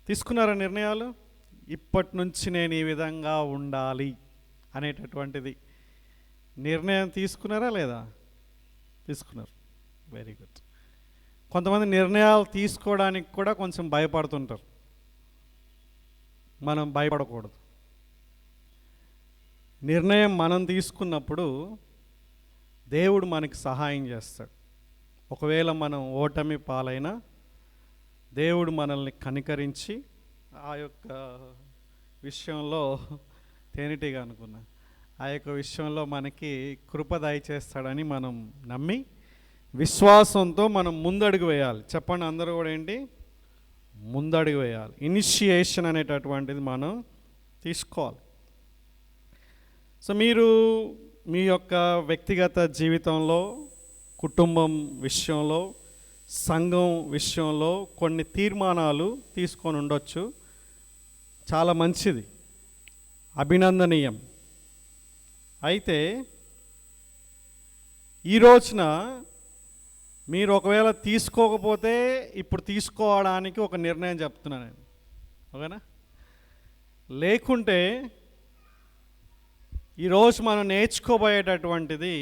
తీసుకున్నారా నిర్ణయాలు? ఇప్పటి నుంచి నేను ఈ విధంగా ఉండాలి అనేటటువంటిది నిర్ణయం తీసుకున్నారా లేదా? తీసుకున్నారు. Very good. కొంతమంది నిర్ణయాలు తీసుకోవడానికి కూడా కొంచెం భయపడుతుంటారు. మనం భయపడకూడదు. నిర్ణయం మనం తీసుకున్నప్పుడు దేవుడు మనకి సహాయం చేస్తాడు. ఒకవేళ మనం ఓటమి పాలైనా దేవుడు మనల్ని కనికరించి ఆ యొక్క విషయంలో తేనెటీగా అనుకున్నా ఆ యొక్క విషయంలో మనకి కృప దయచేస్తాడని మనం నమ్మి విశ్వాసంతో మనం ముందడుగు వేయాలి. చెప్పండి అందరూ కూడా ఏంటి? ముందడుగు వేయాలి. ఇనిషియేషన్ అనేటటువంటిది మనం తీసుకోవాలి. సో మీరు మీ యొక్క వ్యక్తిగత జీవితంలో, కుటుంబం విషయంలో, సంఘం విషయంలో కొన్ని తీర్మానాలు తీసుకొని ఉండొచ్చు. చాలా మంచిది, అభినందనీయం. అయితే ఈ రోజున మీరు ఒకవేళ తీసుకోకపోతే ఇప్పుడు తీసుకోవడానికి ఒక నిర్ణయం చెప్తున్నాను నేను, ఓకేనా? లేకుంటే ఈరోజు మనం నేర్చుకోబోయేటటువంటిది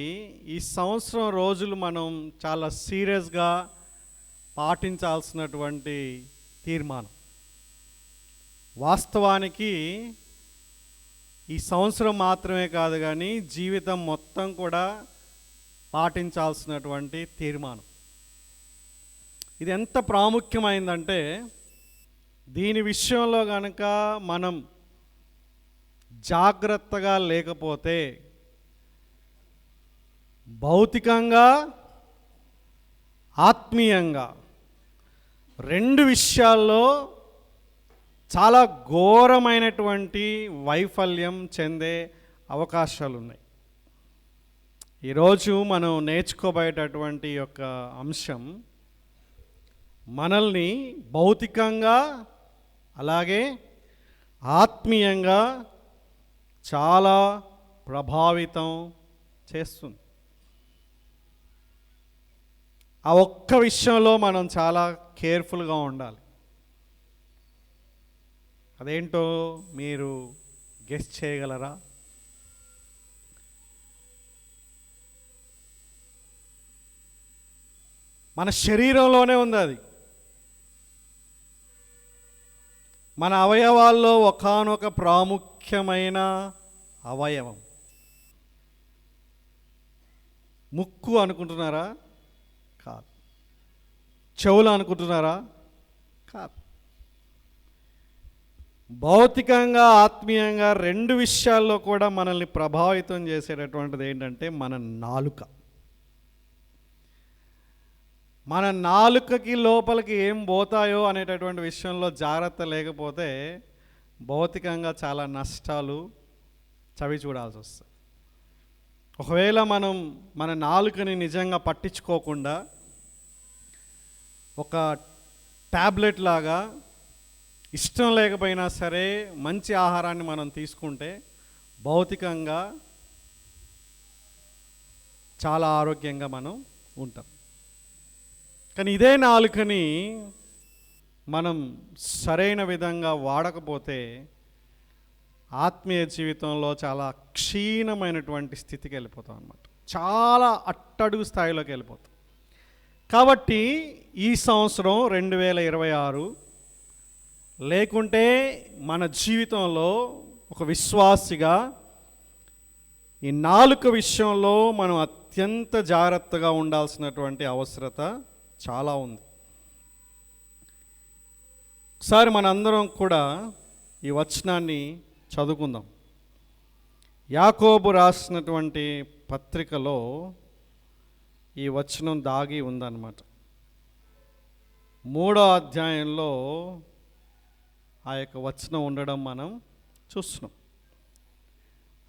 ఈ సంవత్సరం రోజులు మనం చాలా సీరియస్గా పాటించాల్సినటువంటి తీర్మానం. వాస్తవానికి ఈ సంవత్సరం మాత్రమే కాదు కానీ జీవితం మొత్తం కూడా పాటించాల్సినటువంటి తీర్మానం. ఇది ఎంత ప్రాముఖ్యమైందంటే దీని విషయంలో కనుక మనం జాగ్రత్తగా లేకపోతే భౌతికంగా, ఆత్మీయంగా రెండు విషయాల్లో చాలా ఘోరమైనటువంటి వైఫల్యం చెందే అవకాశాలు ఉన్నాయి. ఈరోజు మనం నేర్చుకోబోయేటటువంటి యొక్క అంశం మనల్ని భౌతికంగా అలాగే ఆత్మీయంగా చాలా ప్రభావితం చేస్తుంది. ఆ ఒక్క విషయంలో మనం చాలా కేర్ఫుల్గా ఉండాలి. అదేంటో మీరు గెస్ చేయగలరా? మన శరీరంలోనే ఉంది అది. మన అవయవాల్లో ఒకానొక ప్రాముఖ్యమైన అవయవం. ముక్కు అనుకుంటున్నారా? కాదు. చెవులు అనుకుంటున్నారా? కాదు. భౌతికంగా, ఆత్మీయంగా రెండు విషయాల్లో కూడా మనల్ని ప్రభావితం చేసేటటువంటిది ఏంటంటే మన నాలుక. మన నాలుకకి లోపలికి ఏం పోతాయో అనేటటువంటి విషయంలో జాగ్రత్త లేకపోతే భౌతికంగా చాలా నష్టాలు చవి చూడాల్సి వస్తుంది. ఒకవేళ మనం మన నాలుకని నిజంగా పట్టించుకోకుండా ఒక ట్యాబ్లెట్ లాగా ఇష్టం లేకపోయినా సరే మంచి ఆహారాన్ని మనం తీసుకుంటే భౌతికంగా చాలా ఆరోగ్యంగా మనం ఉంటాం. కానీ ఇదే నాలుకని మనం సరైన విధంగా వాడకపోతే ఆత్మీయ జీవితంలో చాలా క్షీణమైనటువంటి స్థితికి వెళ్ళిపోతాం అన్నమాట. చాలా అట్టడుగు స్థాయిలోకి వెళ్ళిపోతాం. కాబట్టి ఈ సంవత్సరం 2026 లేకుంటే మన జీవితంలో ఒక విశ్వాసిగా ఈ నాలుక విషయంలో మనం అత్యంత జాగ్రత్తగా ఉండాల్సినటువంటి అవసరత చాలా ఉంది. ఒకసారి మనందరం కూడా ఈ వచనాన్ని చదువుకుందాం. యాకోబు రాసినటువంటి పత్రికలో ఈ వచనం దాగి ఉందన్నమాట. 3వ అధ్యాయంలో ఆ యొక్క వచనం ఉండడం మనం చూస్తున్నాం.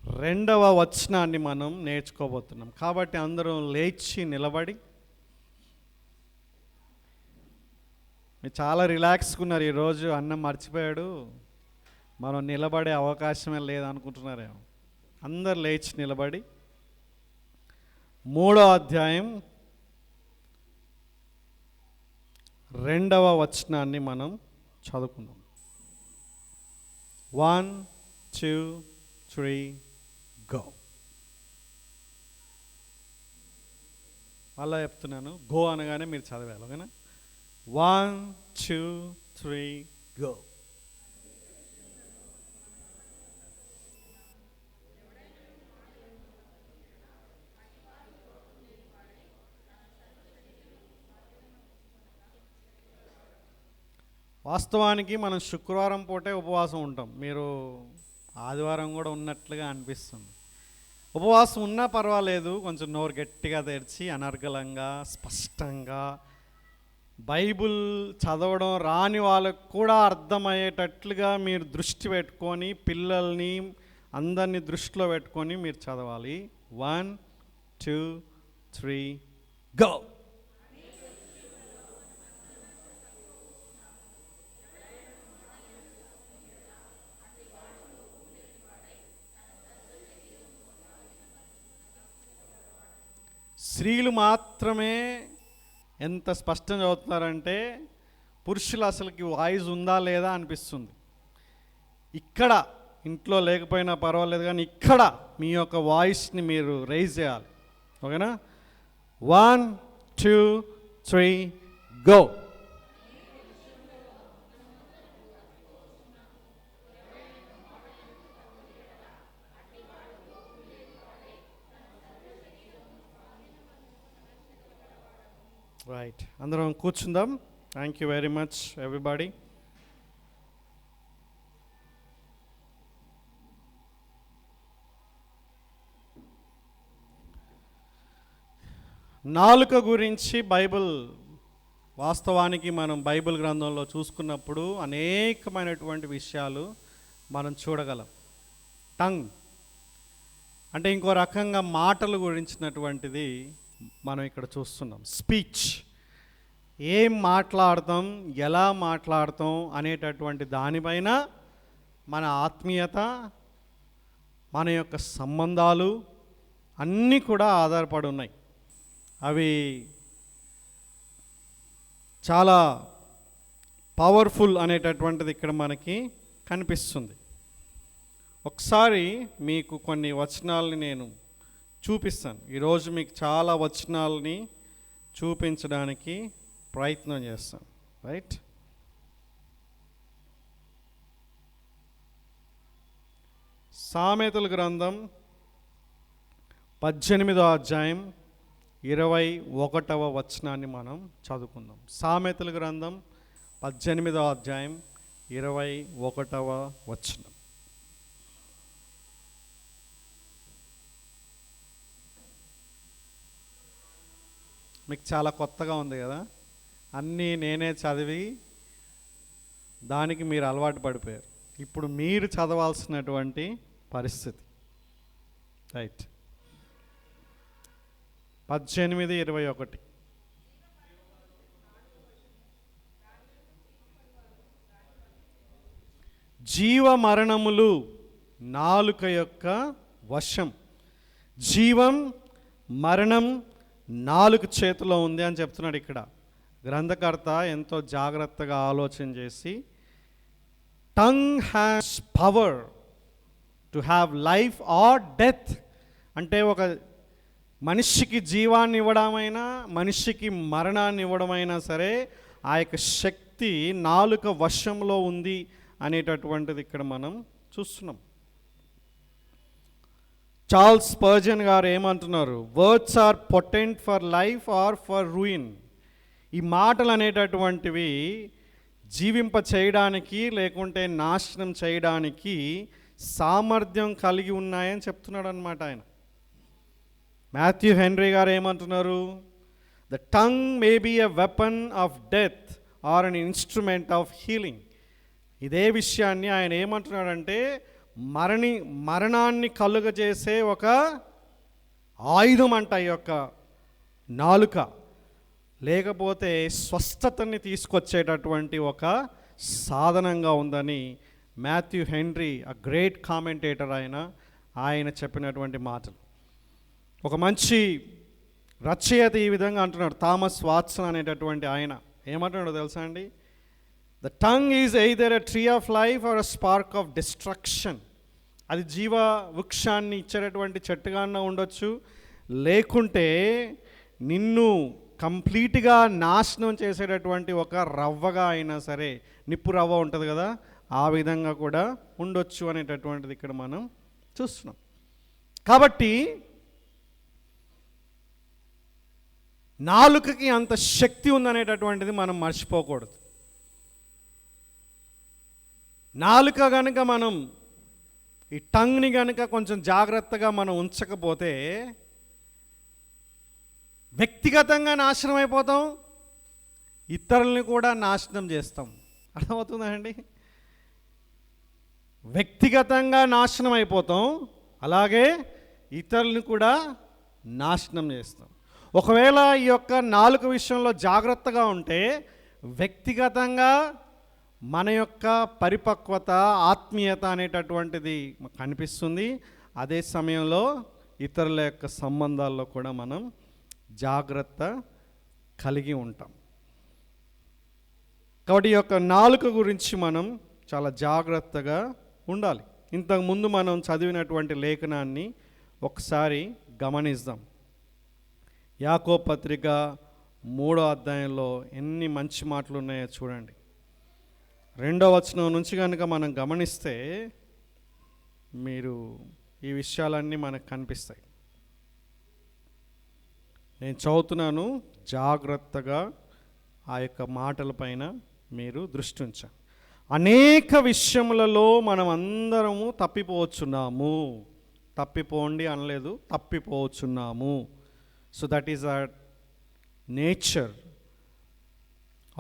2వ వచనాన్ని మనం నేర్చుకోబోతున్నాం. కాబట్టి అందరం లేచి నిలబడి, మీరు చాలా రిలాక్స్గా ఉన్నారు. ఈరోజు అన్నం మర్చిపోయాడు, మనం నిలబడే అవకాశమే లేదనుకుంటున్నారేమో. అందరు లేచి నిలబడి 3వ అధ్యాయం 2వ వచనాన్ని మనం చదువుకుందాం. 1, 2, 3, గో. మళ్ళా చెప్తున్నాను, గో అనగానే మీరు చదివాలి, ఓకేనా? 1, 2, 3, గో. వాస్తవానికి మనం శుక్రవారం పూటే ఉపవాసం ఉంటాం. మీరు ఆదివారం కూడా ఉన్నట్లుగా అనిపిస్తుంది. ఉపవాసం ఉన్నా పర్వాలేదు, కొంచెం నోరు గట్టిగా తెరిచి అనర్గళంగా స్పష్టంగా బైబుల్ చదవడం రాని వాళ్ళకు కూడా అర్థమయ్యేటట్లుగా మీరు దృష్టి పెట్టుకొని, పిల్లల్ని అందరినీ దృష్టిలో పెట్టుకొని మీరు చదవాలి. 1, 2, 3, గో. స్త్రీలు మాత్రమే ఎంత స్పష్టంగా చదువుతున్నారంటే పురుషులు అసలుకి వాయిస్ ఉందా లేదా అనిపిస్తుంది. ఇక్కడ ఇంట్లో లేకపోయినా పర్వాలేదు, కానీ ఇక్కడ మీ యొక్క వాయిస్ని మీరు రైజ్ చేయాలి, ఓకేనా? 1, 2, 3, గో. రైట్, అందరం కూర్చుందాం. Thank you very much everybody. నాలుక గురించి బైబిల్, వాస్తవానికి మనం బైబిల్ గ్రంథంలో చూసుకున్నప్పుడు అనేకమైనటువంటి విషయాలు మనం చూడగలం. టంగ్ అంటే ఇంకో రకంగా మాటలు గురించినటువంటిది మనం ఇక్కడ చూస్తున్నాం. స్పీచ్, ఏం మాట్లాడతాం, ఎలా మాట్లాడతాం అనేటటువంటి దానిపైన మన ఆత్మీయత, మన యొక్క సంబంధాలు అన్నీ కూడా ఆధారపడి ఉన్నాయి. అవి చాలా పవర్ఫుల్ అనేటటువంటిది ఇక్కడ మనకి కనిపిస్తుంది. ఒకసారి మీకు కొన్ని వచనాలని నేను చూపిస్తాను. ఈరోజు మీకు చాలా వచనాలని చూపించడానికి ప్రయత్నం చేస్తాను. రైట్, సామెతల గ్రంథం 18వ అధ్యాయం 21వ వచనాన్ని మనం చదువుకుందాం. సామెతల గ్రంథం 18వ అధ్యాయం 21వ వచనం. మీకు చాలా కొత్తగా ఉంది కదా, అన్నీ నేనే చదివి దానికి మీరు అలవాటు పడిపోయారు. ఇప్పుడు మీరు చదవాల్సినటువంటి పరిస్థితి. రైట్, 18:21. జీవ మరణములు నాలుక యొక్క వశం. జీవం మరణం నాలుక చేతిలో ఉంది అని చెప్తున్నాడు ఇక్కడ గ్రంథకర్త. ఎంతో జాగ్రత్తగా ఆలోచన చేసి, tongue has power to have life or death అంటే ఒక మనిషికి జీవాన్ని ఇవ్వడమైనా మనిషికి మరణాన్ని ఇవ్వడమైనా సరే ఆ యొక్క శక్తి నాలుక వశంలో ఉంది అనేటటువంటిది ఇక్కడ మనం చూస్తున్నాం. చార్ల్స్ స్పర్జన్ గారు ఏమంటున్నారు? Words are potent for life or for ruin. ఈ మాటలు అనేటటువంటివి జీవింప చేయడానికి లేకుంటే నాశనం చేయడానికి సామర్థ్యం కలిగి ఉన్నాయని చెప్తున్నాడు అన్నమాట ఆయన. మాథ్యూ హెన్రీ గారు ఏమంటున్నారు? The tongue may be a weapon of death or an instrument of healing. ఇదే విషయాన్ని ఆయన ఏమంటున్నాడంటే మరణాన్ని కలుగజేసే ఒక ఆయుధం అంట ఈ యొక్క నాలుక, లేకపోతే స్వస్థతని తీసుకొచ్చేటటువంటి ఒక సాధనంగా ఉందని మాథ్యూ హెన్రీ, ఆ గ్రేట్ కామెంటేటర్ ఆయన చెప్పినటువంటి మాటలు. ఒక మంచి రచయిత ఈ విధంగా అంటున్నాడు. థామస్ వాట్సన్ అనేటటువంటి ఆయన ఏమంటున్నాడో తెలుసా అండి? The tongue is either a tree of life or a spark of destruction. అది జీవ వృక్షాన్ని ఇచ్చేటటువంటి చెట్టుగానే ఉండొచ్చు, లేకుంటే నిన్ను కంప్లీట్గా నాశనం చేసేటటువంటి ఒక రవ్వగా అయినా సరే, నిప్పు రవ్వ ఉంటుంది కదా, ఆ విధంగా కూడా ఉండొచ్చు అనేటటువంటిది ఇక్కడ మనం చూస్తున్నాం. కాబట్టి నాలుకకి అంత శక్తి ఉందనేటటువంటిది మనం మర్చిపోకూడదు. నాలుక కనుక మనం ఈ టంగ్ని కనుక కొంచెం జాగ్రత్తగా మనం ఉంచకపోతే వ్యక్తిగతంగా నాశనం అయిపోతాం, ఇతరుల్ని కూడా నాశనం చేస్తాం. అర్థమవుతుందా అండి? వ్యక్తిగతంగా నాశనం అయిపోతాం, అలాగే ఇతరుల్ని కూడా నాశనం చేస్తాం. ఒకవేళ ఈ యొక్క నాలుక విషయంలో జాగ్రత్తగా ఉంటే వ్యక్తిగతంగా మన యొక్క పరిపక్వత, ఆత్మీయత అనేటటువంటిది కనిపిస్తుంది. అదే సమయంలో ఇతరుల యొక్క సంబంధాల్లో కూడా మనం జాగ్రత్త కలిగి ఉంటాం. కాబట్టి ఈ యొక్క నాలుక గురించి మనం చాలా జాగ్రత్తగా ఉండాలి. ఇంతకుముందు మనం చదివినటువంటి లేఖనాన్ని ఒకసారి గమనిద్దాం. యాకోబు పత్రిక 3వ అధ్యాయంలో ఎన్ని మంచి మాటలు ఉన్నాయో చూడండి. 2వ వచనం నుంచి కనుక మనం గమనిస్తే మీరు ఈ విషయాలన్నీ మనకు కనిపిస్తాయి. నేను చదువుతున్నాను, జాగ్రత్తగా ఆ యొక్క మాటలపైన మీరు దృష్టి ఉంచండి. అనేక విషయములలో మనం అందరము తప్పిపోవచ్చున్నాము. తప్పిపోండి అనలేదు, తప్పిపోవచ్చున్నాము. So that is a nature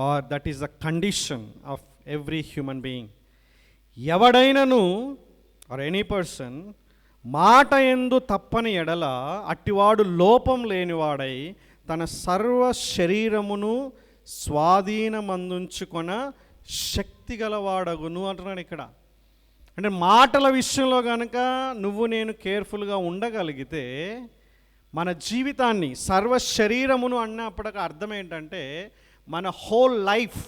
or that is a condition of every human being. ఎవడైనను ఆర్ ఎనీ పర్సన్ మాట యందు తప్పని ఎడల అట్టివాడు లోపం లేనివాడై తన సర్వ శరీరమును స్వాధీనమందుంచుకొన శక్తి గలవాడగును అంటున్నాడు ఇక్కడ. అంటే మాటల విషయంలో కనుక నువ్వు నేను కేర్ఫుల్గా ఉండగలిగితే మన జీవితాన్ని, సర్వ శరీరమును అన్నప్పటికీ అర్థం ఏంటంటే మన హోల్ లైఫ్,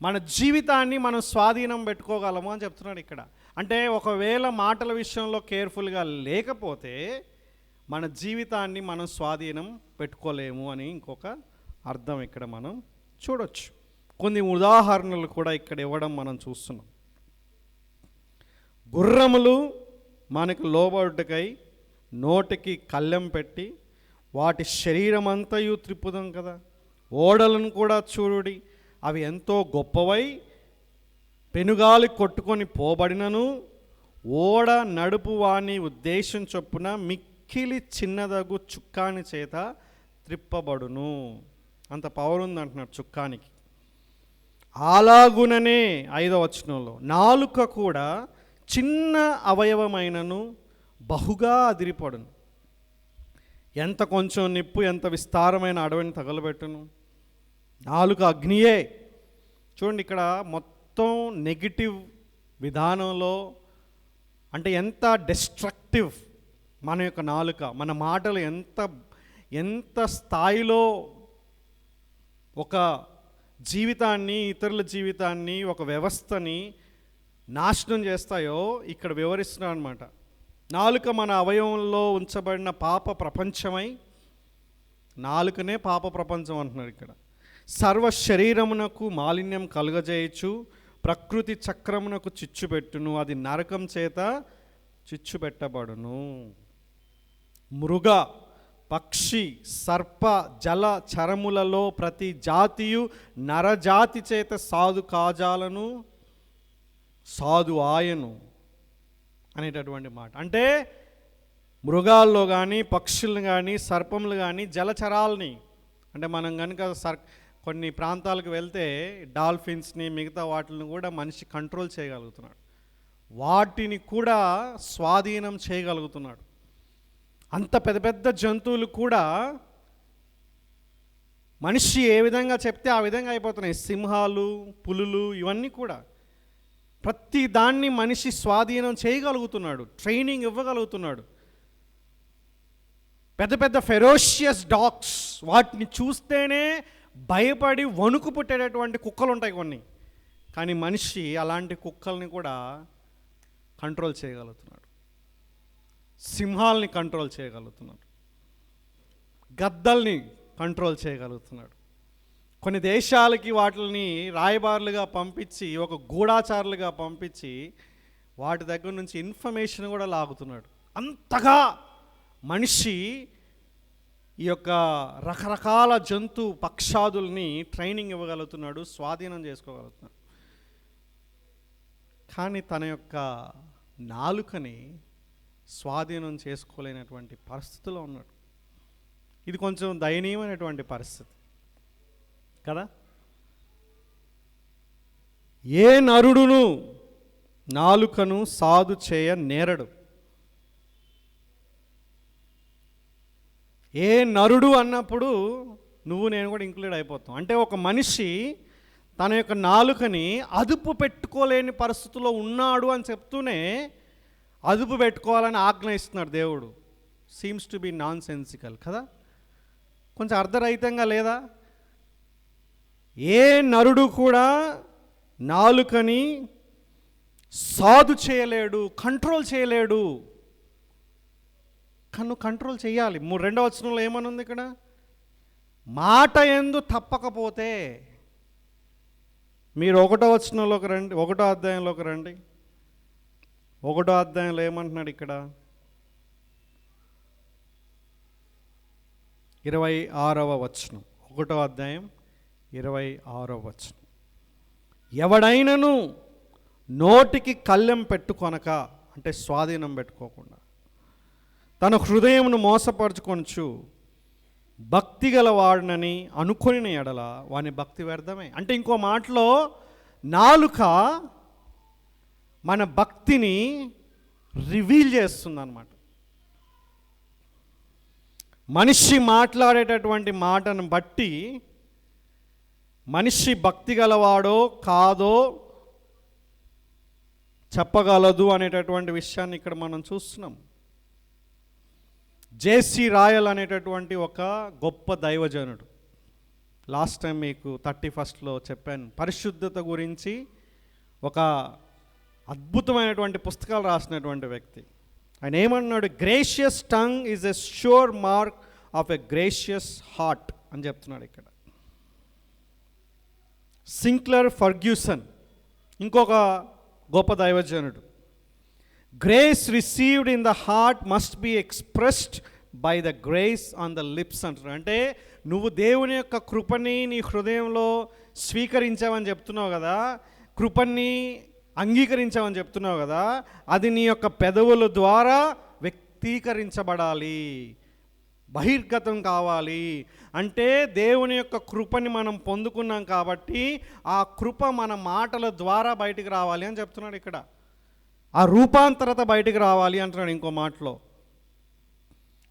మన జీవితాన్ని మనం స్వాధీనం పెట్టుకోగలము అని చెప్తున్నాడు ఇక్కడ. అంటే ఒకవేళ మాటల విషయంలో కేర్ఫుల్గా లేకపోతే మన జీవితాన్ని మనం స్వాధీనం పెట్టుకోలేము అని ఇంకొక అర్థం ఇక్కడ మనం చూడొచ్చు. కొన్ని ఉదాహరణలు కూడా ఇక్కడ ఇవ్వడం మనం చూస్తున్నాం. గుర్రములు మనకు లోబడుటకై నోటికి కళ్ళెం పెట్టి వాటి శరీరం అంతయు త్రిప్పుదాం కదా. ఓడలను కూడా చూడుడి, అవి ఎంతో గొప్పవై పెనుగాలి కొట్టుకొని పోబడినను ఓడ నడుపు వాని ఉద్దేశం చొప్పున మిక్కిలి చిన్నదగు చుక్కాని చేత త్రిప్పబడును. అంత పవర్ ఉంది అంటున్నాడు చుక్కానికి. అలాగుననే 5వ వచనంలో నాలుక కూడా చిన్న అవయవమైనను బహుగా అదిరిపడును. ఎంత కొంచెం నిప్పు ఎంత విస్తారమైన అడవిని తగలబెట్టును. నాలుక అగ్నియే. చూడండి ఇక్కడ మొత్తం నెగిటివ్ విధానంలో, అంటే ఎంత డిస్ట్రక్టివ్ మన యొక్క నాలుక, మన మాటలు ఎంత స్థాయిలో ఒక జీవితాన్ని, ఇతరుల జీవితాన్ని, ఒక వ్యవస్థని నాశనం చేస్తాయో ఇక్కడ వివరిస్తున్నాడు అనమాట. నాలుక మన అవయవంలో ఉంచబడిన పాప ప్రపంచమై, నాలుకనే పాప ప్రపంచం అంటున్నాడు ఇక్కడ. సర్వ శరీరమునకు మాలిన్యం కలుగజేయచ్చు, ప్రకృతి చక్రమునకు చిచ్చు పెట్టును, అది నరకం చేత చిచ్చు పెట్టబడును. మృగ, పక్షి, సర్ప, జల చరములలో ప్రతి జాతియు నరజాతి చేత సాధు కాజాలను సాధు ఆయను అనేటటువంటి మాట. అంటే మృగాల్లో కానీ, పక్షులను కానీ, సర్పములు కానీ, జలచరాలని, అంటే మనం కనుక కొన్ని ప్రాంతాలకు వెళ్తే డాల్ఫిన్స్ని, మిగతా వాటిని కూడా మనిషి కంట్రోల్ చేయగలుగుతున్నాడు, వాటిని కూడా స్వాధీనం చేయగలుగుతున్నాడు. అంత పెద్ద పెద్ద జంతువులు కూడా మనిషి ఏ విధంగా చెప్తే ఆ విధంగా అయిపోతున్నాయి. సింహాలు, పులులు, ఇవన్నీ కూడా ప్రతి దాన్ని మనిషి స్వాధీనం చేయగలుగుతున్నాడు, ట్రైనింగ్ ఇవ్వగలుగుతున్నాడు. పెద్ద పెద్ద ఫెరోషియస్ డాగ్స్, వాటిని చూస్తేనే భయపడి వణుకు పుట్టేటటువంటి కుక్కలు ఉంటాయి కొన్ని. కానీ మనిషి అలాంటి కుక్కల్ని కూడా కంట్రోల్ చేయగలుగుతున్నాడు, సింహాల్ని కంట్రోల్ చేయగలుగుతున్నాడు, గద్దల్ని కంట్రోల్ చేయగలుగుతున్నాడు. కొన్ని దేశాలకి వాటిని రాయబారులుగా పంపించి, ఒక గూఢాచారులుగా పంపించి వాటి దగ్గర నుంచి ఇన్ఫర్మేషన్ కూడా లాగుతున్నాడు. అంతగా మనిషి ఈ యొక్క రకరకాల జంతు పక్షాదుల్ని ట్రైనింగ్ ఇవ్వగలుగుతున్నాడు, స్వాధీనం చేసుకోగలుగుతున్నాడు. కానీ తన యొక్క నాలుకని స్వాధీనం చేసుకోలేనటువంటి పరిస్థితిలో ఉన్నాడు. ఇది కొంచెం దయనీయమైనటువంటి పరిస్థితి కదా. ఏ నరుడును నాలుకను సాధు చేయ నేరడు. ఏ నరుడు అన్నప్పుడు నువ్వు నేను కూడా ఇంక్లూడ్ అయిపోతాం. అంటే ఒక మనిషి తన యొక్క నాలుకని అదుపు పెట్టుకోలేని పరిస్థితుల్లో ఉన్నాడు అని చెప్తూనే అదుపు పెట్టుకోవాలని ఆజ్ఞ ఇస్తున్నాడు దేవుడు. Seems to be non sensical కదా, కొంచెం అర్ధరహితంగా లేదా? ఏ నరుడు కూడా నాలుకని సాధు చేయలేడు, కంట్రోల్ చేయలేడు. కన్ను కంట్రోల్ చేయాలి. 2వ వచనంలో ఏమనుంది ఇక్కడ? మాట యందు తప్పకపోతే. మీరు 1వ వచనంలోకి రండి, 1వ అధ్యాయంలోకి రండి. 1వ అధ్యాయంలో ఏమంటున్నాడు ఇక్కడ? 26వ వచనం, 1వ అధ్యాయం 26వ వచనం. ఎవడైనను నోటికి కళ్ళెం పెట్టుకొనక, అంటే స్వాధీనం పెట్టుకోకుండా, తన హృదయమును మోసపరుచుకొనుచు భక్తి గలవాడనని అనుకొని ఎడల వాని భక్తి వ్యర్థమే. అంటే ఇంకో మాటలో నాలుక మన భక్తిని రివీల్ చేస్తుంది అన్నమాట. మనిషి మాట్లాడేటటువంటి మాటను బట్టి మనిషి భక్తి గలవాడో కాదో చెప్పగలదు అనేటటువంటి విషయాన్ని ఇక్కడ మనం చూస్తున్నాం. జేసీ రాయల్ అనేటటువంటి ఒక గొప్ప దైవజనుడు, లాస్ట్ టైం మీకు 31st చెప్పాను, పరిశుద్ధత గురించి ఒక అద్భుతమైనటువంటి పుస్తకాలు రాసినటువంటి వ్యక్తి. ఆయన ఏమన్నాడు? Gracious tongue is a sure mark of a gracious heart అని చెప్తున్నాడు ఇక్కడ. సింక్లర్ ఫర్గ్యూసన్ ఇంకొక గొప్ప దైవజనుడు, grace received in the heart must be expressed by the grace on the lips అంటారు. అంటే నువ్వు దేవుని యొక్క కృపని నీ హృదయంలో స్వీకరించావని చెప్తున్నావు కదా, కృపని అంగీకరించావని చెప్తున్నావు కదా, అది నీ యొక్క పెదవుల ద్వారా వ్యక్తీకరించబడాలి, బహిర్గతం కావాలి. అంటే దేవుని యొక్క కృపని మనం పొందుకున్నాం కాబట్టి ఆ కృప మన మాటల ద్వారా బయటికి రావాలి అని చెప్తున్నాడు ఇక్కడ. ఆ రూపాంతరత బయటికి రావాలి అంటున్నాడు ఇంకో మాటలో.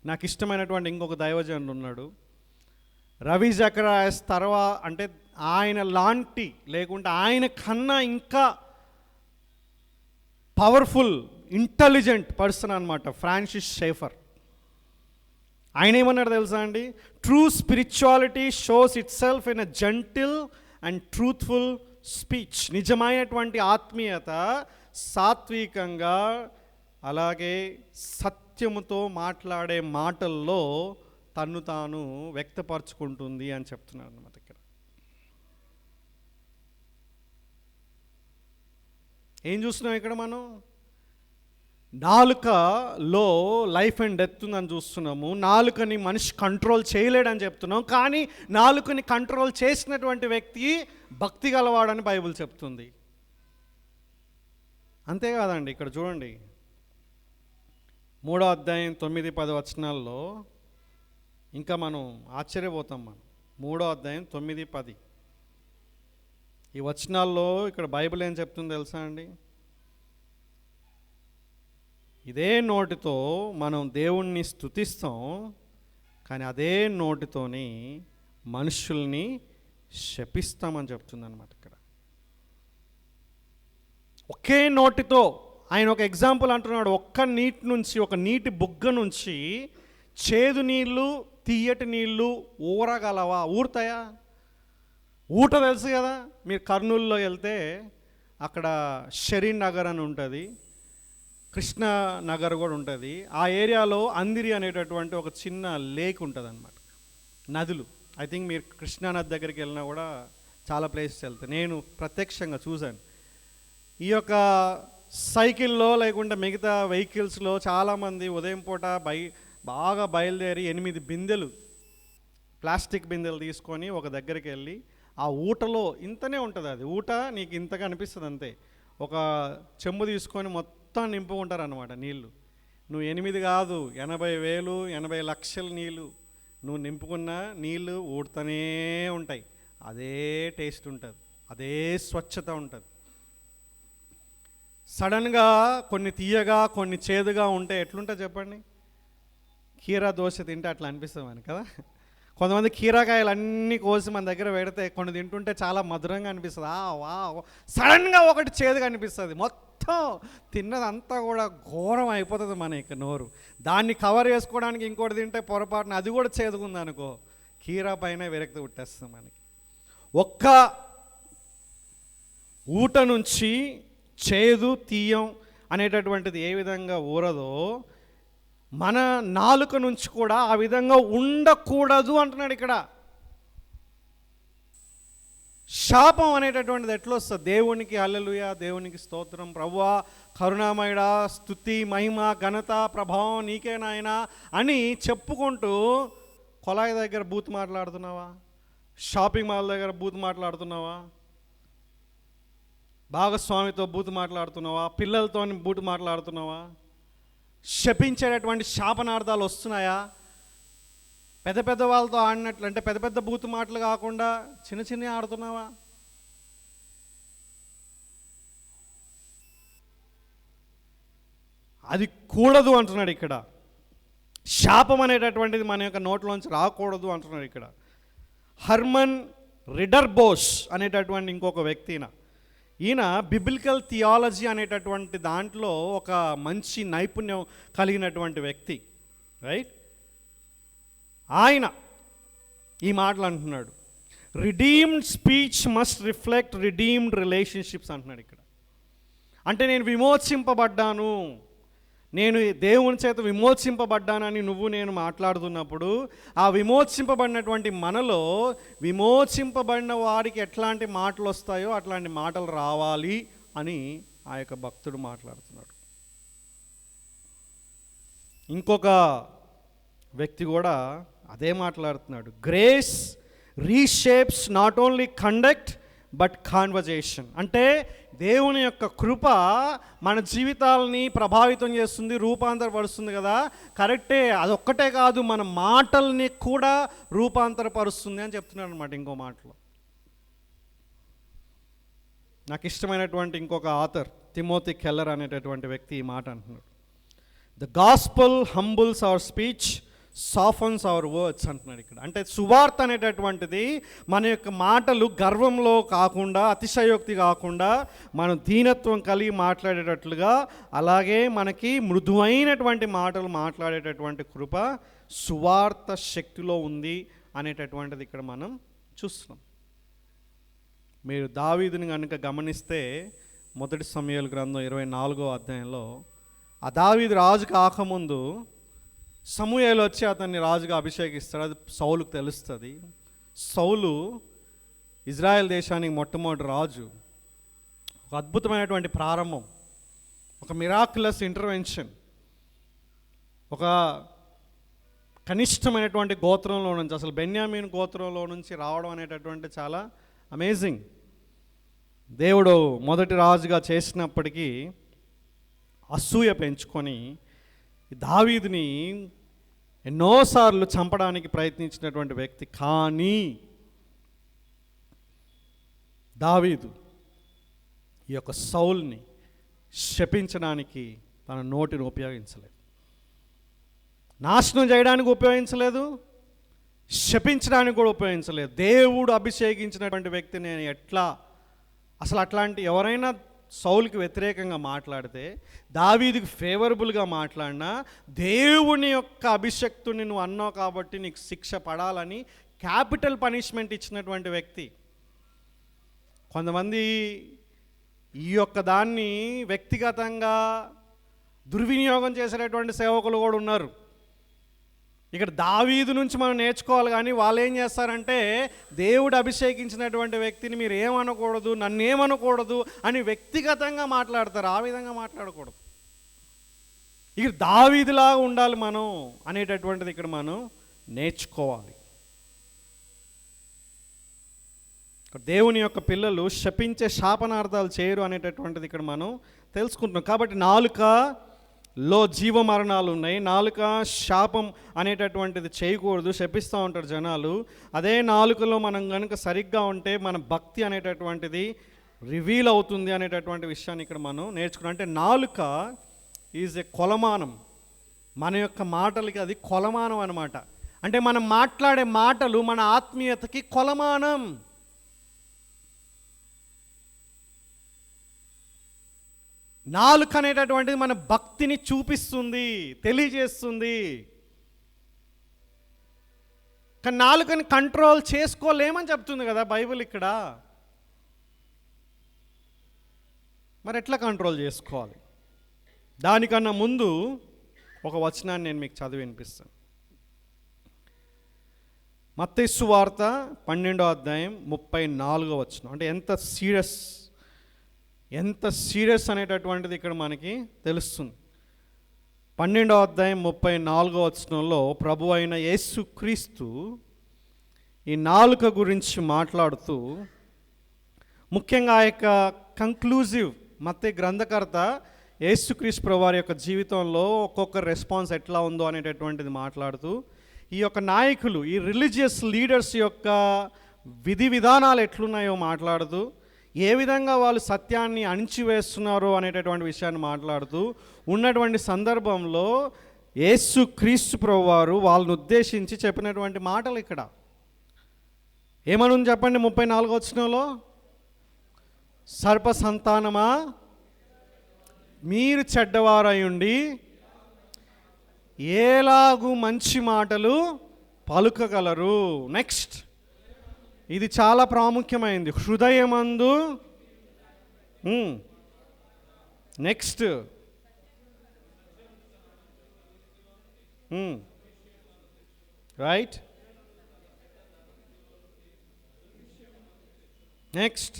నాకు ఇష్టమైనటువంటి ఇంకొక దైవజనుడు ఉన్నాడు, రవి జకరాయస్ అంటే ఆయన లాంటి లేకుంటే ఆయన కన్నా ఇంకా పవర్ఫుల్ ఇంటెలిజెంట్ పర్సన్ అనమాట ఫ్రాన్సిస్ షేఫర్. ఆయన ఏమన్నాడు తెలుసా అండి? True spirituality shows it self in a gentle and truthful speech. నిజమైనటువంటి ఆత్మీయత సాత్వికంగా అలాగే సత్యముతో మాట్లాడే మాటల్లో తన్ను తాను వ్యక్తపరచుకుంటుంది అని చెప్తున్నాడు అన్నమాట ఇక్కడ. ఏం చూస్తున్నాం ఇక్కడ మనం? నాలుకలో లైఫ్ అండ్ డెత్ ఉందని చూస్తున్నాము. నాలుకని మనిషి కంట్రోల్ చేయలేడని చెప్తున్నాం. కానీ నాలుకని కంట్రోల్ చేసినటువంటి వ్యక్తి భక్తి గలవాడని బైబిల్ చెప్తుంది. అంతేకాదండి, ఇక్కడ చూడండి 3వ అధ్యాయం 9-10 వచనాల్లో ఇంకా మనం ఆశ్చర్యపోతాం. మనం 3వ అధ్యాయం 9-10 ఈ వచనాల్లో ఇక్కడ బైబిల్ ఏం చెప్తుందో తెలుసా అండి? ఇదే నోటితో మనం దేవుణ్ణి స్తుతిస్తాం, కానీ అదే నోటితోని మనుషుల్ని శపిస్తామని చెప్తుంది అన్నమాట ఇక్కడ. ఒకే నోటితో ఆయన ఒక ఎగ్జాంపుల్ అంటున్నాడు. ఒక్క నీటి నుంచి, ఒక నీటి బుగ్గ నుంచి చేదు నీళ్ళు తీయటి నీళ్ళు ఊరగలవా? ఊరుతాయా? ఊట తెలుసు కదా, మీరు కర్నూలులో వెళ్తే అక్కడ షరీన్ నగర్ అని ఉంటుంది, కృష్ణ నగర్ కూడా ఉంటుంది. ఆ ఏరియాలో అందిరి అనేటటువంటి ఒక చిన్న లేక్ ఉంటుంది అన్నమాట, నదులు. ఐ థింక్ మీరు కృష్ణా నది దగ్గరికి వెళ్ళినా కూడా చాలా ప్లేసెస్ వెళ్తాయి. నేను ప్రత్యక్షంగా చూశాను. ఈ యొక్క సైకిల్లో లేకుంటే మిగతా వెహికల్స్లో చాలామంది ఉదయం పూట బాగా బయలుదేరి 8 బిందెలు, ప్లాస్టిక్ బిందెలు తీసుకొని ఒక దగ్గరికి వెళ్ళి ఆ ఊటలో ఇంతనే ఉంటుంది, అది ఊట నీకు ఇంతగా అనిపిస్తుంది అంతే, ఒక చెంబు తీసుకొని మొత్తం నింపుకుంటారు అన్నమాట నీళ్ళు. నువ్వు 8 కాదు 80,000 80 లక్షల నీళ్ళు నువ్వు నింపుకున్న నీళ్ళు ఊడుతూనే ఉంటాయి. అదే టేస్ట్ ఉంటుంది, అదే స్వచ్ఛత ఉంటుంది. సడన్గా కొన్ని తీయగా కొన్ని చేదుగా ఉంటే ఎట్లుంటుంది చెప్పండి? కీరా దోశ తింటే అట్లా అనిపిస్తుంది మనకి కదా. కొంతమంది కీరాకాయలు అన్నీ కోసి మన దగ్గర పెడితే కొన్ని తింటుంటే చాలా మధురంగా అనిపిస్తుంది. వా సడన్గా ఒకటి చేదుగా అనిపిస్తుంది, మొత్తం తిన్నదంతా కూడా ఘోరం అయిపోతుంది మన ఇక నోరు. దాన్ని కవర్ చేసుకోవడానికి ఇంకోటి తింటే పొరపాటున అది కూడా చేదుకుంది అనుకో, కీరా పైన విరక్తి పుట్టేస్తుంది మనకి. ఒక్క ఊట నుంచి చేదు తీయం అనేటటువంటిది ఏ విధంగా ఊరదో, మన నాలుక నుంచి కూడా ఆ విధంగా ఉండకూడదు అంటున్నాడు ఇక్కడ. శాపం అనేటటువంటిది ఎట్లా వస్తుంది? దేవునికి హల్లెలూయా, దేవునికి స్తోత్రం, ప్రభువా కరుణామయుడా, స్తుతి మహిమ ఘనత ప్రభావం నీకే నాయనా అని చెప్పుకుంటూ కొలాయి దగ్గర బూత్ మాట్లాడుతున్నావా? షాపింగ్ మాల్ దగ్గర బూత్ మాట్లాడుతున్నావా? భాగస్వామితో బూత్ మాట్లాడుతున్నావా? పిల్లలతో బూత్ మాట్లాడుతున్నావా? శపించేటటువంటి శాపనార్థాలు వస్తున్నాయా? పెద్ద పెద్ద వాళ్ళతో ఆడినట్లు, అంటే పెద్ద పెద్ద బూతు మాటలు కాకుండా చిన్న చిన్న ఆడుతున్నావా? అది కూడదు అంటున్నాడు ఇక్కడ. శాపం అనేటటువంటిది మన యొక్క నోట్లోంచి రాకూడదు అంటున్నాడు ఇక్కడ. హర్మన్ రిడర్బోష్ అనేటటువంటి ఇంకొక వ్యక్తి, ఈయన బిబ్లికల్ థియాలజీ అనేటటువంటి దాంట్లో ఒక మంచి నైపుణ్యం కలిగినటువంటి వ్యక్తి, రైట్? ఆయన ఈ మాటలు అంటున్నాడు, redeemed speech must reflect redeemed relationships అంటున్నాడు ఇక్కడ. అంటే నేను విమోచింపబడ్డాను, నేను దేవుని చేత విమోచింపబడ్డానని నేను మాట్లాడుతున్నప్పుడు ఆ విమోచింపబడినటువంటి మనలో విమోచింపబడిన వారికి ఎట్లాంటి మాటలు వస్తాయో అట్లాంటి మాటలు రావాలి అని ఆ యొక్క భక్తుడు మాట్లాడుతున్నాడు. ఇంకొక వ్యక్తి కూడా అదే మాట్లాడుతున్నాడు. Grace reshapes not only conduct but conversation. అంటే దేవుని యొక్క కృప మన జీవితాలని ప్రభావితం చేస్తుంది, రూపాంతరపరుస్తుంది కదా, కరెక్టే. అదొక్కటే కాదు, మన మాటల్ని కూడా రూపాంతరపరుస్తుంది అని చెప్తున్నాడు అనమాట. ఇంకో మాటలో నాకు ఇష్టమైనటువంటి ఇంకొక ఆథర్ తిమోతి కెల్లర్ అనేటటువంటి వ్యక్తి ఈ మాట అంటున్నాడు. The gospel humbles our speech, softens our words అంటున్నాడు ఇక్కడ. అంటే సువార్త అనేటటువంటిది మన యొక్క మాటలు గర్వంలో కాకుండా, అతిశయోక్తి కాకుండా, మనం దీనత్వం కలిగి మాట్లాడేటట్లుగా, అలాగే మనకి మృదువైనటువంటి మాటలు మాట్లాడేటటువంటి కృప సువార్త శక్తిలో ఉంది అనేటటువంటిది ఇక్కడ మనం చూస్తున్నాం. మీరు దావీదుని కనుక గమనిస్తే మొదటి సమూయేలు గ్రంథం 24వ అధ్యాయంలో ఆ దావీదు రాజు కాకముందు సమూయేలు వచ్చి అతన్ని రాజుగా అభిషేకిస్తాడు. అది సౌలుకు తెలుస్తుంది. సౌలు ఇజ్రాయెల్ దేశానికి మొట్టమొదటి రాజు. ఒక అద్భుతమైనటువంటి ప్రారంభం, ఒక మిరాక్యులస్ ఇంటర్వెన్షన్, ఒక కనిష్టమైనటువంటి గోత్రంలో నుంచి, అసలు బెన్యామీన్ గోత్రంలో నుంచి రావడం అనేటటువంటి చాలా అమేజింగ్. దేవుడు మొదటి రాజుగా చేసినప్పటికీ అసూయ పెంచుకొని దావీదుని ఎన్నోసార్లు చంపడానికి ప్రయత్నించినటువంటి వ్యక్తి. కానీ దావీదు ఈ యొక్క సౌల్ని శపించడానికి తన నోటిని ఉపయోగించలేదు, నాశనం చేయడానికి ఉపయోగించలేదు, శపించడానికి కూడా ఉపయోగించలేదు. దేవుడు అభిషేకించినటువంటి వ్యక్తి నేను ఎట్లా, అసలు అట్లాంటి ఎవరైనా సౌలుకి వ్యతిరేకంగా మాట్లాడితే, దావీదుకి ఫేవరబుల్గా మాట్లాడినా, దేవుని యొక్క అభిషక్తుని నువ్వు అన్నావు కాబట్టి నీకు శిక్ష పడాలని క్యాపిటల్ పనిష్మెంట్ ఇచ్చినటువంటి వ్యక్తి. కొంతమంది ఈ యొక్క దాన్ని వ్యక్తిగతంగా దుర్వినియోగం చేసేటటువంటి సేవకులు కూడా ఉన్నారు. ఇక్కడ దావీదు నుంచి మనం నేర్చుకోవాలి. కానీ వాళ్ళు ఏం చేస్తారంటే, దేవుడు అభిషేకించినటువంటి వ్యక్తిని మీరు ఏమనకూడదు, నన్నేమనకూడదు అని వ్యక్తిగతంగా మాట్లాడతారు. ఆ విధంగా మాట్లాడకూడదు. ఇక్కడ దావీదులాగా ఉండాలి మనం అనేటటువంటిది ఇక్కడ మనం నేర్చుకోవాలి. దేవుని యొక్క పిల్లలు శపించే శాపనార్థాలు చేయరు అనేటటువంటిది ఇక్కడ మనం తెలుసుకుంటున్నాం. కాబట్టి నాలుకలో జీవ మరణాలు ఉన్నాయి. నాలుక శాపం అనేటటువంటిది చేయకూడదు, శపిస్తూ ఉంటారు జనాలు. అదే నాలుకలో మనం కనుక సరిగ్గా ఉంటే మన భక్తి అనేటటువంటిది రివీల్ అవుతుంది అనేటటువంటి విషయాన్ని ఇక్కడ మనం నేర్చుకున్నాం. అంటే నాలుక ఈజ్ ఏ కొలమానం. మన యొక్క మాటలకి అది కొలమానం అన్నమాట. అంటే మనం మాట్లాడే మాటలు మన ఆత్మీయతకి కొలమానం. నాలుక అనేటటువంటిది మన భక్తిని చూపిస్తుంది, తెలియజేస్తుంది. కానీ నాలుకని కంట్రోల్ చేసుకోలేమని చెప్తుంది కదా బైబిల్ ఇక్కడ. మరి ఎట్లా కంట్రోల్ చేసుకోవాలి? దానికన్నా ముందు ఒక వచనాన్ని నేను మీకు చదివి వినిపిస్తాను. మత్తయి సువార్త 12వ అధ్యాయం 34వ వచనం. అంటే ఎంత సీరియస్ అనేటటువంటిది ఇక్కడ మనకి తెలుస్తుంది. 12వ అధ్యాయం 34వ వచనంలో ప్రభు అయిన యేసుక్రీస్తు ఈ నాలుక గురించి మాట్లాడుతూ, ముఖ్యంగా ఆ యొక్క కంక్లూజివ్ మత్తయి గ్రంథకర్త యేసుక్రీస్తు ప్రభువారి యొక్క జీవితంలో ఒక్కొక్క రెస్పాన్స్ ఎట్లా ఉందో అనేటటువంటిది మాట్లాడుతూ, ఈ యొక్క నాయకులు, ఈ రిలీజియస్ లీడర్స్ యొక్క విధి విధానాలు ఎట్లున్నాయో మాట్లాడుతూ, ఏ విధంగా వాళ్ళు సత్యాన్ని అణిచివేస్తున్నారో అనేటటువంటి విషయాన్ని మాట్లాడుతూ ఉన్నటువంటి సందర్భంలో యేసుక్రీస్తు ప్రభువారు వాళ్ళని ఉద్దేశించి చెప్పినటువంటి మాటలు ఇక్కడ ఏమనుంది చెప్పండి. 34వ వచనంలో, సర్ప సంతానమా, మీరు చెడ్డవారై ఉండి ఏలాగు మంచి మాటలు పలుకగలరు. నెక్స్ట్, ఇది చాలా ప్రాముఖ్యమైంది. హృదయమందు, నెక్స్ట్ రైట్, నెక్స్ట్,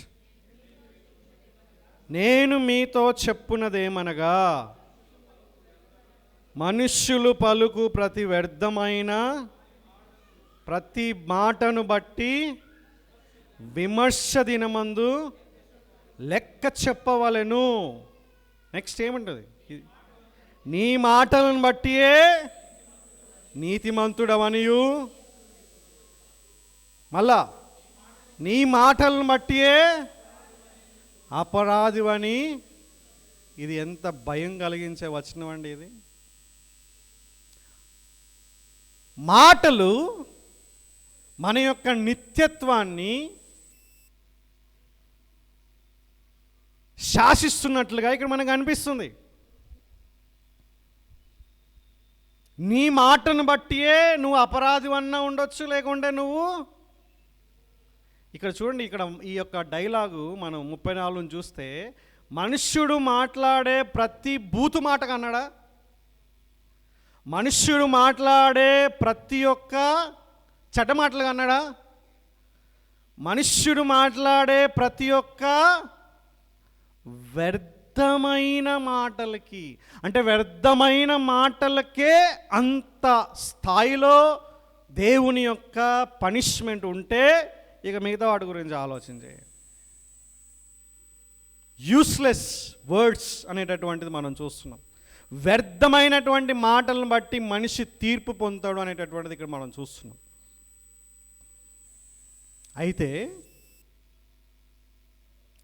నేను మీతో చెప్పున్నదేమనగా, మనుష్యులు పలుకు ప్రతి వ్యర్థమైన ప్రతి మాటను బట్టి విమర్శ దినమందు లెక్క చెప్పవలెను. నెక్స్ట్ ఏముంటుంది? నీ మాటలను బట్టియే నీతిమంతుడవనియు, మళ్ళా నీ మాటలను బట్టియే అపరాధివని. ఇది ఎంత భయం కలిగించే వచనం అండి ఇది. మాటలు మన యొక్క నిత్యత్వాన్ని శాసిస్తున్నట్లుగా ఇక్కడ మనకు అనిపిస్తుంది. నీ మాటను బట్టియే నువ్వు అపరాధివన్నా ఉండొచ్చు, లేకుంటే నువ్వు. ఇక్కడ చూడండి, ఇక్కడ ఈ యొక్క డైలాగు మనం 34 చూస్తే, మనుష్యుడు మాట్లాడే ప్రతి బూతు మాటకు అన్నాడా? మనుష్యుడు మాట్లాడే ప్రతి ఒక్క చెడ్డ మాటలుగా అన్నాడా? మనుష్యుడు మాట్లాడే ప్రతి ఒక్క వ్యర్థమైన మాటలకి, అంటే వ్యర్థమైన మాటలకే అంత స్థాయిలో దేవుని యొక్క పనిష్మెంట్ ఉంటే, ఇక మిగతా వాటి గురించి ఆలోచించే. యూస్లెస్ వర్డ్స్ అనేటటువంటిది మనం చూస్తున్నాం. వ్యర్థమైనటువంటి మాటలను బట్టి మనిషి తీర్పు పొందుతాడు అనేటటువంటిది ఇక్కడ మనం చూస్తున్నాం. అయితే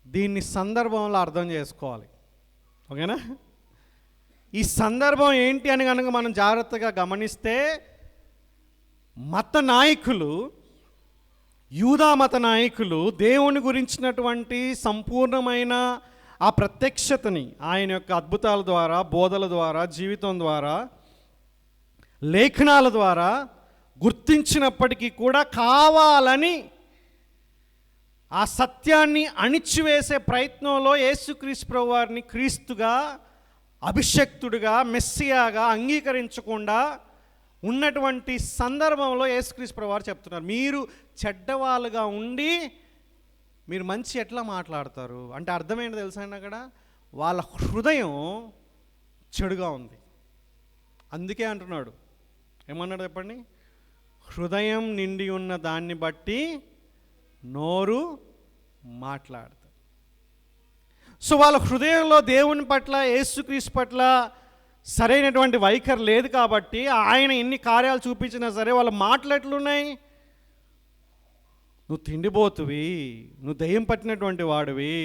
దీన్ని సందర్భంలో అర్థం చేసుకోవాలి. ఓకేనా? ఈ సందర్భం ఏంటి అని కనుక మనం జాగ్రత్తగా గమనిస్తే, మత నాయకులు, యూదా మత నాయకులు దేవుని గురించినటువంటి సంపూర్ణమైన ఆ ప్రత్యక్షతని ఆయన యొక్క అద్భుతాల ద్వారా, బోధల ద్వారా, జీవితం ద్వారా, లేఖనాల ద్వారా గుర్తించినప్పటికీ కూడా కావాలని ఆ సత్యాన్ని అణిచివేసే ప్రయత్నంలో యేసుక్రీస్తు ప్రభువారిని క్రీస్తుగా, అభిషక్తుడిగా, మెస్సియాగా అంగీకరించకుండా ఉన్నటువంటి సందర్భంలో యేసుక్రీస్తు ప్రభువారు చెప్తున్నారు, మీరు చెడ్డవాళ్ళుగా ఉండి మీరు మంచి ఎట్లా మాట్లాడతారు అంటే అర్థమేంటి తెలుసా అండి? అక్కడ వాళ్ళ హృదయం చెడుగా ఉంది. అందుకే అంటున్నాడు, ఏమన్నాడు చెప్పండి? హృదయం నిండి ఉన్న దాన్ని బట్టి నోరు మాట్లాడతారు. సో వాళ్ళ హృదయంలో దేవుని పట్ల, యేసుక్రీస్తు పట్ల సరైనటువంటి వైఖరి లేదు కాబట్టి ఆయన ఎన్ని కార్యాలు చూపించినా సరే వాళ్ళ మాటలు ఎట్లున్నాయి? నువ్వు తిండిపోతువి, నువ్వు దయ్యం పట్టినటువంటి వాడివి,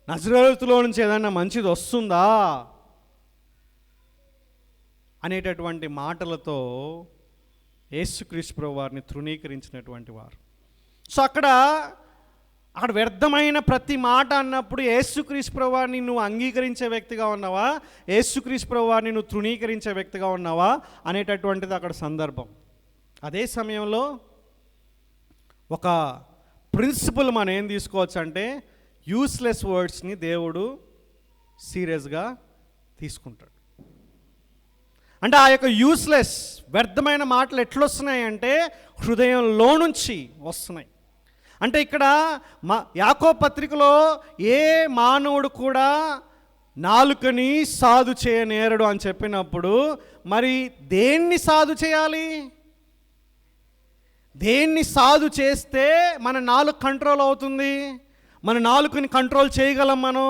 నజరేతులో నుంచి ఏదన్నా మంచిది వస్తుందా అనేటటువంటి మాటలతో యేసుక్రీస్తు ప్రభువారిని తృణీకరించినటువంటి వారు. సో అక్కడ వ్యర్థమైన ప్రతి మాట అన్నప్పుడు యేసుక్రీస్తు ప్రభువారిని నువ్వు అంగీకరించే వ్యక్తిగా ఉన్నావా, యేసుక్రీస్తు ప్రభువారిని నువ్వు తృణీకరించే వ్యక్తిగా ఉన్నావా అనేటటువంటిది అక్కడ సందర్భం. అదే సమయంలో ఒక ప్రిన్సిపల్ మనం ఏం తీసుకోవచ్చు అంటే, యూస్లెస్ వర్డ్స్ని దేవుడు సీరియస్గా తీసుకుంటాడు. అంటే ఆ యొక్క యూస్లెస్ వ్యర్థమైన మాటలు ఎట్లొస్తున్నాయి అంటే హృదయంలో నుంచి వస్తున్నాయి. అంటే ఇక్కడ యాకోబు పత్రికలో ఏ మానవుడు కూడా నాలుకని సాధు చేయనేరడు అని చెప్పినప్పుడు మరి దేన్ని సాధు చేయాలి? దేన్ని సాధు చేస్తే మన నాలుక కంట్రోల్ అవుతుంది? మన నాలుకని కంట్రోల్ చేయగలం మనం?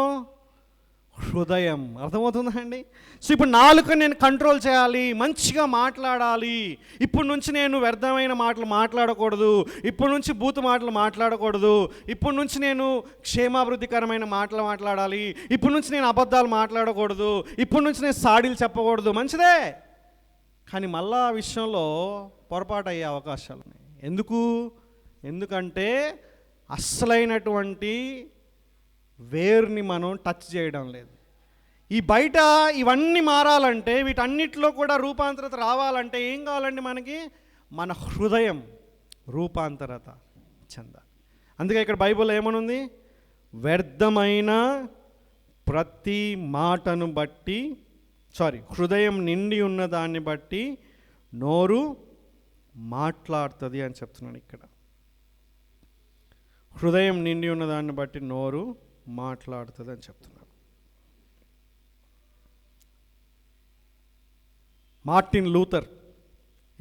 హృదయం. అర్థమవుతుందా అండి? సో ఇప్పుడు నాలుకని నేను కంట్రోల్ చేయాలి, మంచిగా మాట్లాడాలి, ఇప్పటి నుంచి నేను వ్యర్థమైన మాటలు మాట్లాడకూడదు, ఇప్పటి నుంచి బూతు మాటలు మాట్లాడకూడదు, ఇప్పటి నుంచి నేను క్షేమాభివృద్ధికరమైన మాటలు మాట్లాడాలి, ఇప్పటి నుంచి నేను అబద్ధాలు మాట్లాడకూడదు, ఇప్పటి నుంచి నేను సాడీలు చెప్పకూడదు. మంచిదే, కానీ మళ్ళా ఆ విషయంలో పొరపాటు అయ్యే అవకాశాలు ఉన్నాయి. ఎందుకంటే అస్సలైనటువంటి వేరుని మనం టచ్ చేయడం లేదు. ఈ బయట ఇవన్నీ మారాలంటే, వీటన్నిటిలో కూడా రూపాంతరత రావాలంటే ఏం కావాలండి మనకి? మన హృదయం రూపాంతరత చెందాలి. అందుకే ఇక్కడ బైబిల్లో ఏమనుంది? వ్యర్థమైన ప్రతి మాటను బట్టి హృదయం నిండి ఉన్న దాన్ని బట్టి నోరు మాట్లాడుతుంది అని చెప్తున్నాను. ఇక్కడ హృదయం నిండి ఉన్న దాన్ని బట్టి నోరు మాట్లాడుతుంది అని చెప్తున్నాను. Martin Luther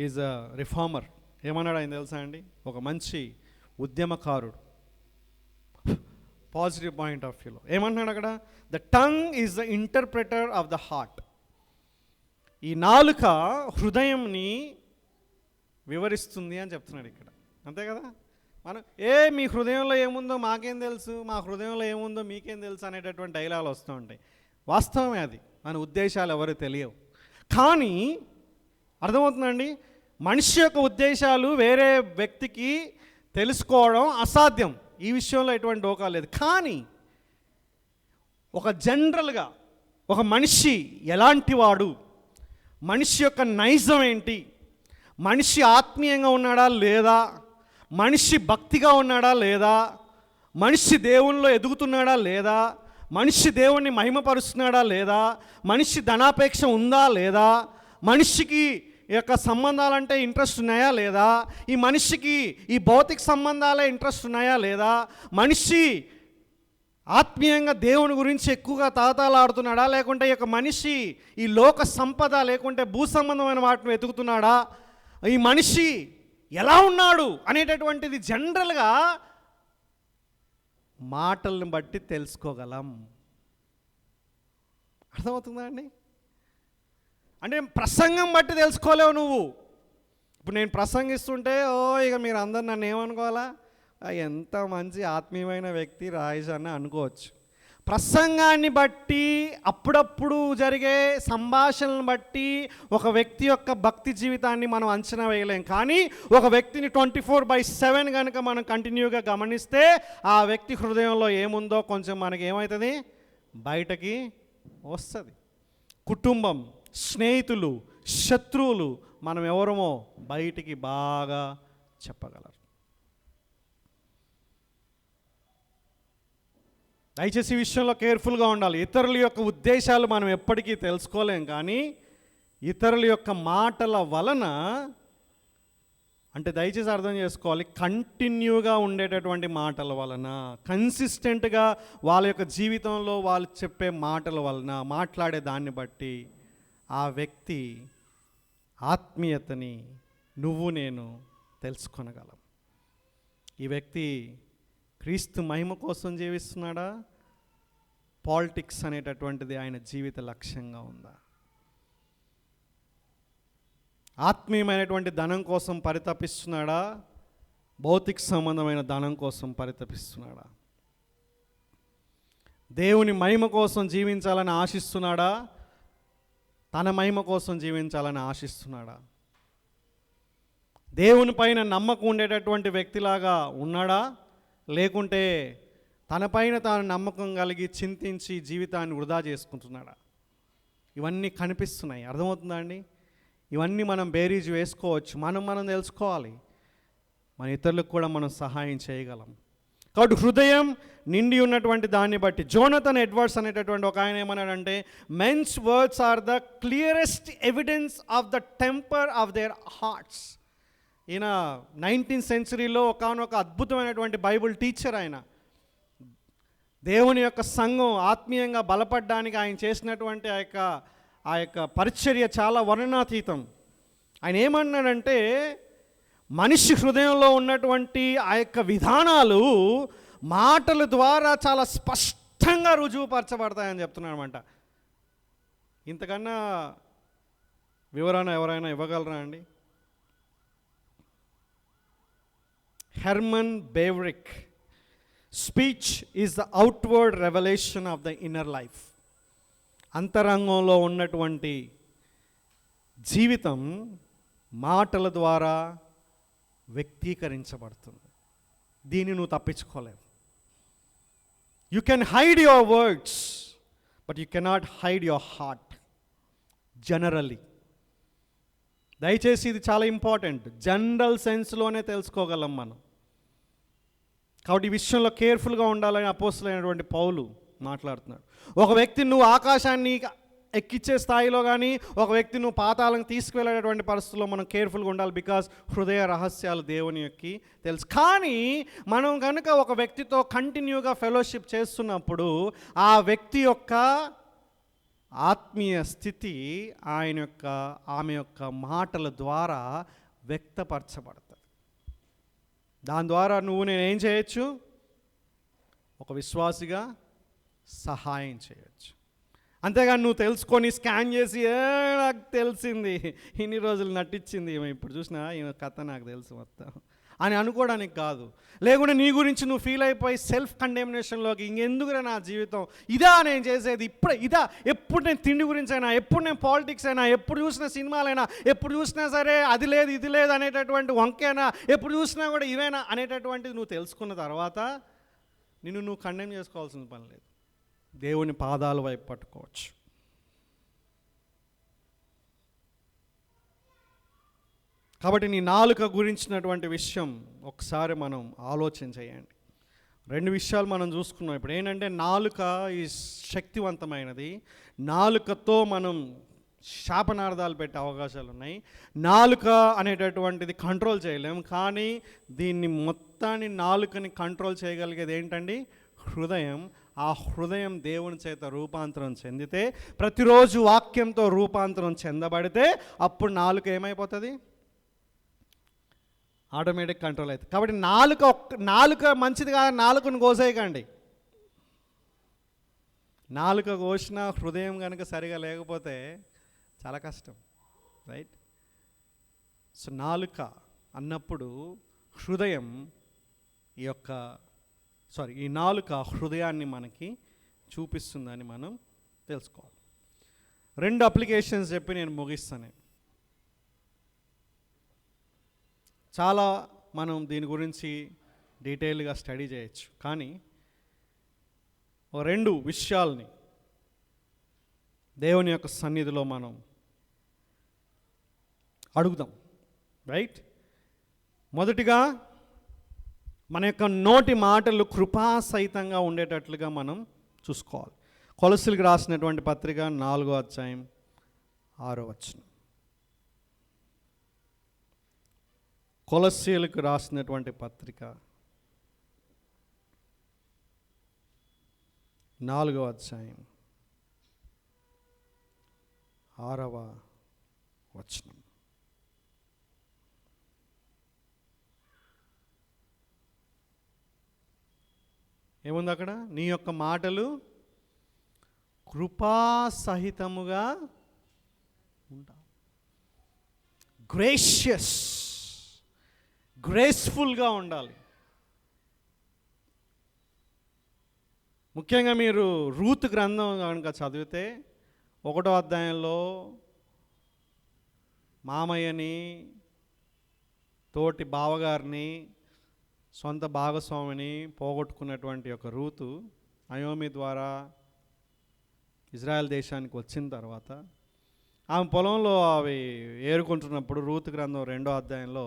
is a reformer. ఏమన్నాడు ఆయన తెలుసా అండి? ఒక మంచి ఉద్యమకారుడు, పాజిటివ్ పాయింట్ ఆఫ్ వ్యూలో ఏమంటున్నాడు అక్కడ? The tongue is the interpreter of the heart. ఈ నాలుక హృదయంని వివరిస్తుంది అని చెప్తున్నాడు ఇక్కడ. అంతే కదా? మనం మీ హృదయంలో ఏముందో మాకేం తెలుసు, మా హృదయంలో ఏముందో మీకేం తెలుసు అనేటటువంటి డైలాగులు వస్తూ ఉంటాయి. వాస్తవమే, అది మన ఉద్దేశాలు ఎవరు తెలియవు. కానీ అర్థమవుతుందండి, మనిషి యొక్క ఉద్దేశాలు వేరే వ్యక్తికి తెలుసుకోవడం అసాధ్యం. ఈ విషయంలో ఎటువంటి డోకా లేదు. కానీ ఒక జనరల్గా ఒక మనిషి ఎలాంటి వాడు, మనిషి యొక్క నైజం ఏంటి, మనిషి ఆత్మీయంగా ఉన్నాడా లేదా, మనిషి భక్తిగా ఉన్నాడా లేదా, మనిషి దేవునిలో ఎదుగుతున్నాడా లేదా, మనిషి దేవుణ్ణి మహిమపరుస్తున్నాడా లేదా, మనిషి ధనాపేక్ష ఉందా లేదా, మనిషికి యొక్క సంబంధాలంటే ఇంట్రెస్ట్ ఉన్నాయా లేదా, ఈ మనిషికి ఈ భౌతిక సంబంధాలే ఇంట్రెస్ట్ ఉన్నాయా లేదా, మనిషి ఆత్మీయంగా దేవుని గురించి ఎక్కువగా తాతాలాడుతున్నాడా, లేకుంటే ఈ యొక్క మనిషి ఈ లోక సంపద లేకుంటే భూ సంబంధమైన వాటిని వెతుకుతున్నాడా, ఈ మనిషి ఎలా ఉన్నాడు అనేటటువంటిది జనరల్గా మాటలను బట్టి తెలుసుకోగలం. అర్థమవుతుందా అండి? అంటే ప్రసంగం బట్టి తెలుసుకోలేవు నువ్వు. ఇప్పుడు నేను ప్రసంగిస్తుంటే ఇక మీరు అందరు నన్ను ఏమనుకోవాలా, ఎంత మంచి ఆత్మీయమైన వ్యక్తి రాయేష్ అని అనుకోవచ్చు. ప్రసంగాన్ని బట్టి, అప్పుడప్పుడు జరిగే సంభాషణను బట్టి ఒక వ్యక్తి యొక్క భక్తి జీవితాన్ని మనం అంచనా వేయలేం. కానీ ఒక వ్యక్తిని 24/7 కనుక మనం కంటిన్యూగా గమనిస్తే ఆ వ్యక్తి హృదయంలో ఏముందో కొంచెం మనకి ఏమవుతుంది, బయటకి వస్తుంది. కుటుంబం, స్నేహితులు, శత్రువులు మనం ఎవరమో బయటికి బాగా చెప్పగలరు. దయచేసి ఈ విషయంలో కేర్ఫుల్గా ఉండాలి. ఇతరుల యొక్క ఉద్దేశాలు మనం ఎప్పటికీ తెలుసుకోలేం, కానీ ఇతరుల యొక్క మాటల వలన, అంటే దయచేసి అర్థం చేసుకోవాలి, కంటిన్యూగా ఉండేటటువంటి మాటల వలన, కన్సిస్టెంట్గా వాళ్ళ యొక్క జీవితంలో వాళ్ళు చెప్పే మాటల వలన, మాట్లాడే దాన్ని బట్టి ఆ వ్యక్తి ఆత్మీయతని నువ్వు నేను తెలుసుకొనగలం. ఈ వ్యక్తి క్రీస్తు మహిమ కోసం జీవిస్తున్నాడా, పాలిటిక్స్ అనేటటువంటిది ఆయన జీవిత లక్ష్యంగా ఉందా? ఆత్మీయమైనటువంటి ధనం కోసం పరితపిస్తున్నాడా, భౌతిక సంబంధమైన ధనం కోసం పరితపిస్తున్నాడా? దేవుని మహిమ కోసం జీవించాలని ఆశిస్తున్నాడా, తన మహిమ కోసం జీవించాలని ఆశిస్తున్నాడా? దేవుని పైన నమ్మకం ఉండేటటువంటి వ్యక్తిలాగా ఉన్నాడా, లేకుంటే తనపైన తాను నమ్మకం కలిగి చింతించి జీవితాన్ని వృధా చేసుకుంటున్నాడా? ఇవన్నీ కనిపిస్తున్నాయి. అర్థమవుతుందా అండి? ఇవన్నీ మనం బేరీజు వేసుకోవచ్చు. మనం తెలుసుకోవాలి, మన ఇతరులకు కూడా మనం సహాయం చేయగలం. కాబట్టి హృదయం నిండి ఉన్నటువంటి దాన్ని బట్టి, జోనథన్ ఎడ్వర్డ్స్ అనేటటువంటి ఒక ఆయన ఏమన్నాడంటే, men's words are the clearest evidence of the temper of their hearts. ఈయన 19th సెంచరీలో ఒకానొక అద్భుతమైనటువంటి బైబుల్ టీచర్. ఆయన దేవుని యొక్క సంఘం ఆత్మీయంగా బలపడడానికి ఆయన చేసినటువంటి ఆ యొక్క పరిచర్య చాలా వర్ణనాతీతం. ఆయన ఏమన్నాడంటే, మనిషి హృదయంలో ఉన్నటువంటి ఆ యొక్క విధానాలు మాటల ద్వారా చాలా స్పష్టంగా రుజువుపరచబడతాయని చెప్తున్నాడు అనమాట. ఇంతకన్నా వివరణ ఎవరైనా ఇవ్వగలరా అండి? Herman Bavinck, speech is the outward revelation of the inner life. అంతరంగంలో ఉన్నటువంటి జీవితం మాటల ద్వారా వ్యక్తీకరించబడుతుంది. దీన్ని నువ్వు తప్పించుకోలేవు. You can hide your words, but you cannot hide your heart generally. దయచేసి ఇది చాలా ఇంపార్టెంట్. జనరల్ సెన్స్లోనే తెలుసుకోగలం మనం. కాబట్టి ఈ విషయంలో కేర్ఫుల్గా ఉండాలని అపోస్తలుడైనటువంటి పౌలు మాట్లాడుతున్నాడు. ఒక వ్యక్తిని నువ్వు ఆకాశాన్ని ఎక్కించే స్థాయిలో కానీ, ఒక వ్యక్తి నువ్వు పాతాళానికి తీసుకువెళ్ళేటువంటి పరిస్థితుల్లో మనం కేర్ఫుల్గా ఉండాలి. బికాజ్ హృదయ రహస్యాలు దేవుని యొక్క తెలుసు. కానీ మనం కనుక ఒక వ్యక్తితో కంటిన్యూగా ఫెలోషిప్ చేస్తున్నప్పుడు ఆ వ్యక్తి యొక్క ఆత్మీయ స్థితి ఆమె యొక్క మాటల ద్వారా వ్యక్తపరచబడుతుంది. దాని ద్వారా నేనేం చేయొచ్చు? ఒక విశ్వాసిగా సహాయం చేయొచ్చు. అంతేగాని నువ్వు తెలుసుకొని స్కాన్ చేసి నాకు తెలిసింది, ఇన్ని రోజులు నటించింది ఈమె, ఇప్పుడు చూసినా ఈమె కథ నాకు తెలుసు మొత్తం అని అనుకోవడానికి కాదు. లేకుంటే నీ గురించి నువ్వు ఫీల్ అయిపోయి సెల్ఫ్ కండెమినేషన్లోకి, ఇంకెందుకురా నా జీవితం, ఇదా నేను చేసేది, ఇదా ఎప్పుడు నేను తిండి గురించి అయినా, ఎప్పుడు నేను పాలిటిక్స్ అయినా, ఎప్పుడు చూసిన సినిమాలైనా, ఎప్పుడు చూసినా సరే అది లేదు ఇది లేదు అనేటటువంటి వంకేనా, ఎప్పుడు చూసినా కూడా ఇవేనా అనేటటువంటిది నువ్వు తెలుసుకున్న తర్వాత నువ్వు కండెమ్ చేసుకోవాల్సిన పని లేదు. దేవుని పాదాల వైపు పట్టుకోవచ్చు. కాబట్టి నీ నాలుక గురించినటువంటి విషయం ఒకసారి మనం ఆలోచన చేయండి. 2 విషయాలు మనం చూసుకున్నాం ఇప్పుడు. ఏంటంటే నాలుక ఈ శక్తివంతమైనది. నాలుకతో మనం శాపనార్థాలు పెట్టే అవకాశాలు ఉన్నాయి. నాలుక అనేటటువంటిది కంట్రోల్ చేయలేము, కానీ దీన్ని మొత్తాన్ని నాలుకని కంట్రోల్ చేయగలిగేది ఏంటండి? హృదయం. ఆ హృదయం దేవుని చేత రూపాంతరం చెందితే, ప్రతిరోజు వాక్యంతో రూపాంతరం చెందబడితే అప్పుడు నాలుక ఏమైపోతుంది? ఆటోమేటిక్ కంట్రోల్ అవుతుంది. కాబట్టి నాలుక మంచిది కాదు, నాలుకను కోసేయకండి. నాలుక కోసిన హృదయం కనుక సరిగా లేకపోతే చాలా కష్టం, రైట్? సో నాలుక అన్నప్పుడు హృదయం ఈ నాలుక హృదయాన్ని మనకి చూపిస్తుందని మనం తెలుసుకోవాలి. 2 అప్లికేషన్స్ చెప్పి నేను ముగిస్తాను. చాలా మనం దీని గురించి డీటెయిల్గా స్టడీ చేయొచ్చు, కానీ 2 విషయాల్ని దేవుని యొక్క సన్నిధిలో మనం అడుగుదాం, రైట్? మొదటిగా మన యొక్క నోటి మాటలు కృపాసహితంగా ఉండేటట్లుగా మనం చూసుకోవాలి. కొలస్సీలకు రాసినటువంటి పత్రిక 4వ అధ్యాయం 6వ వచనం. కొలస్సీలకు రాసినటువంటి పత్రిక 4వ అధ్యాయం 6వ వచనం. ఏముంది అక్కడ? నీ యొక్క మాటలు కృపాసహితముగా ఉండాలి. గ్రేస్ఫుల్గా ఉండాలి. ముఖ్యంగా మీరు రూతు గ్రంథం కనుక చదివితే 1వ అధ్యాయంలో మామయ్యని, తోటి బావగారిని, సొంత భాగస్వామిని పోగొట్టుకున్నటువంటి ఒక రూతు నయోమి ద్వారా ఇజ్రాయెల్ దేశానికి వచ్చిన తర్వాత ఆమె పొలంలో అవి ఏరుకుంటున్నప్పుడు రూతు గ్రంథం 2వ అధ్యాయంలో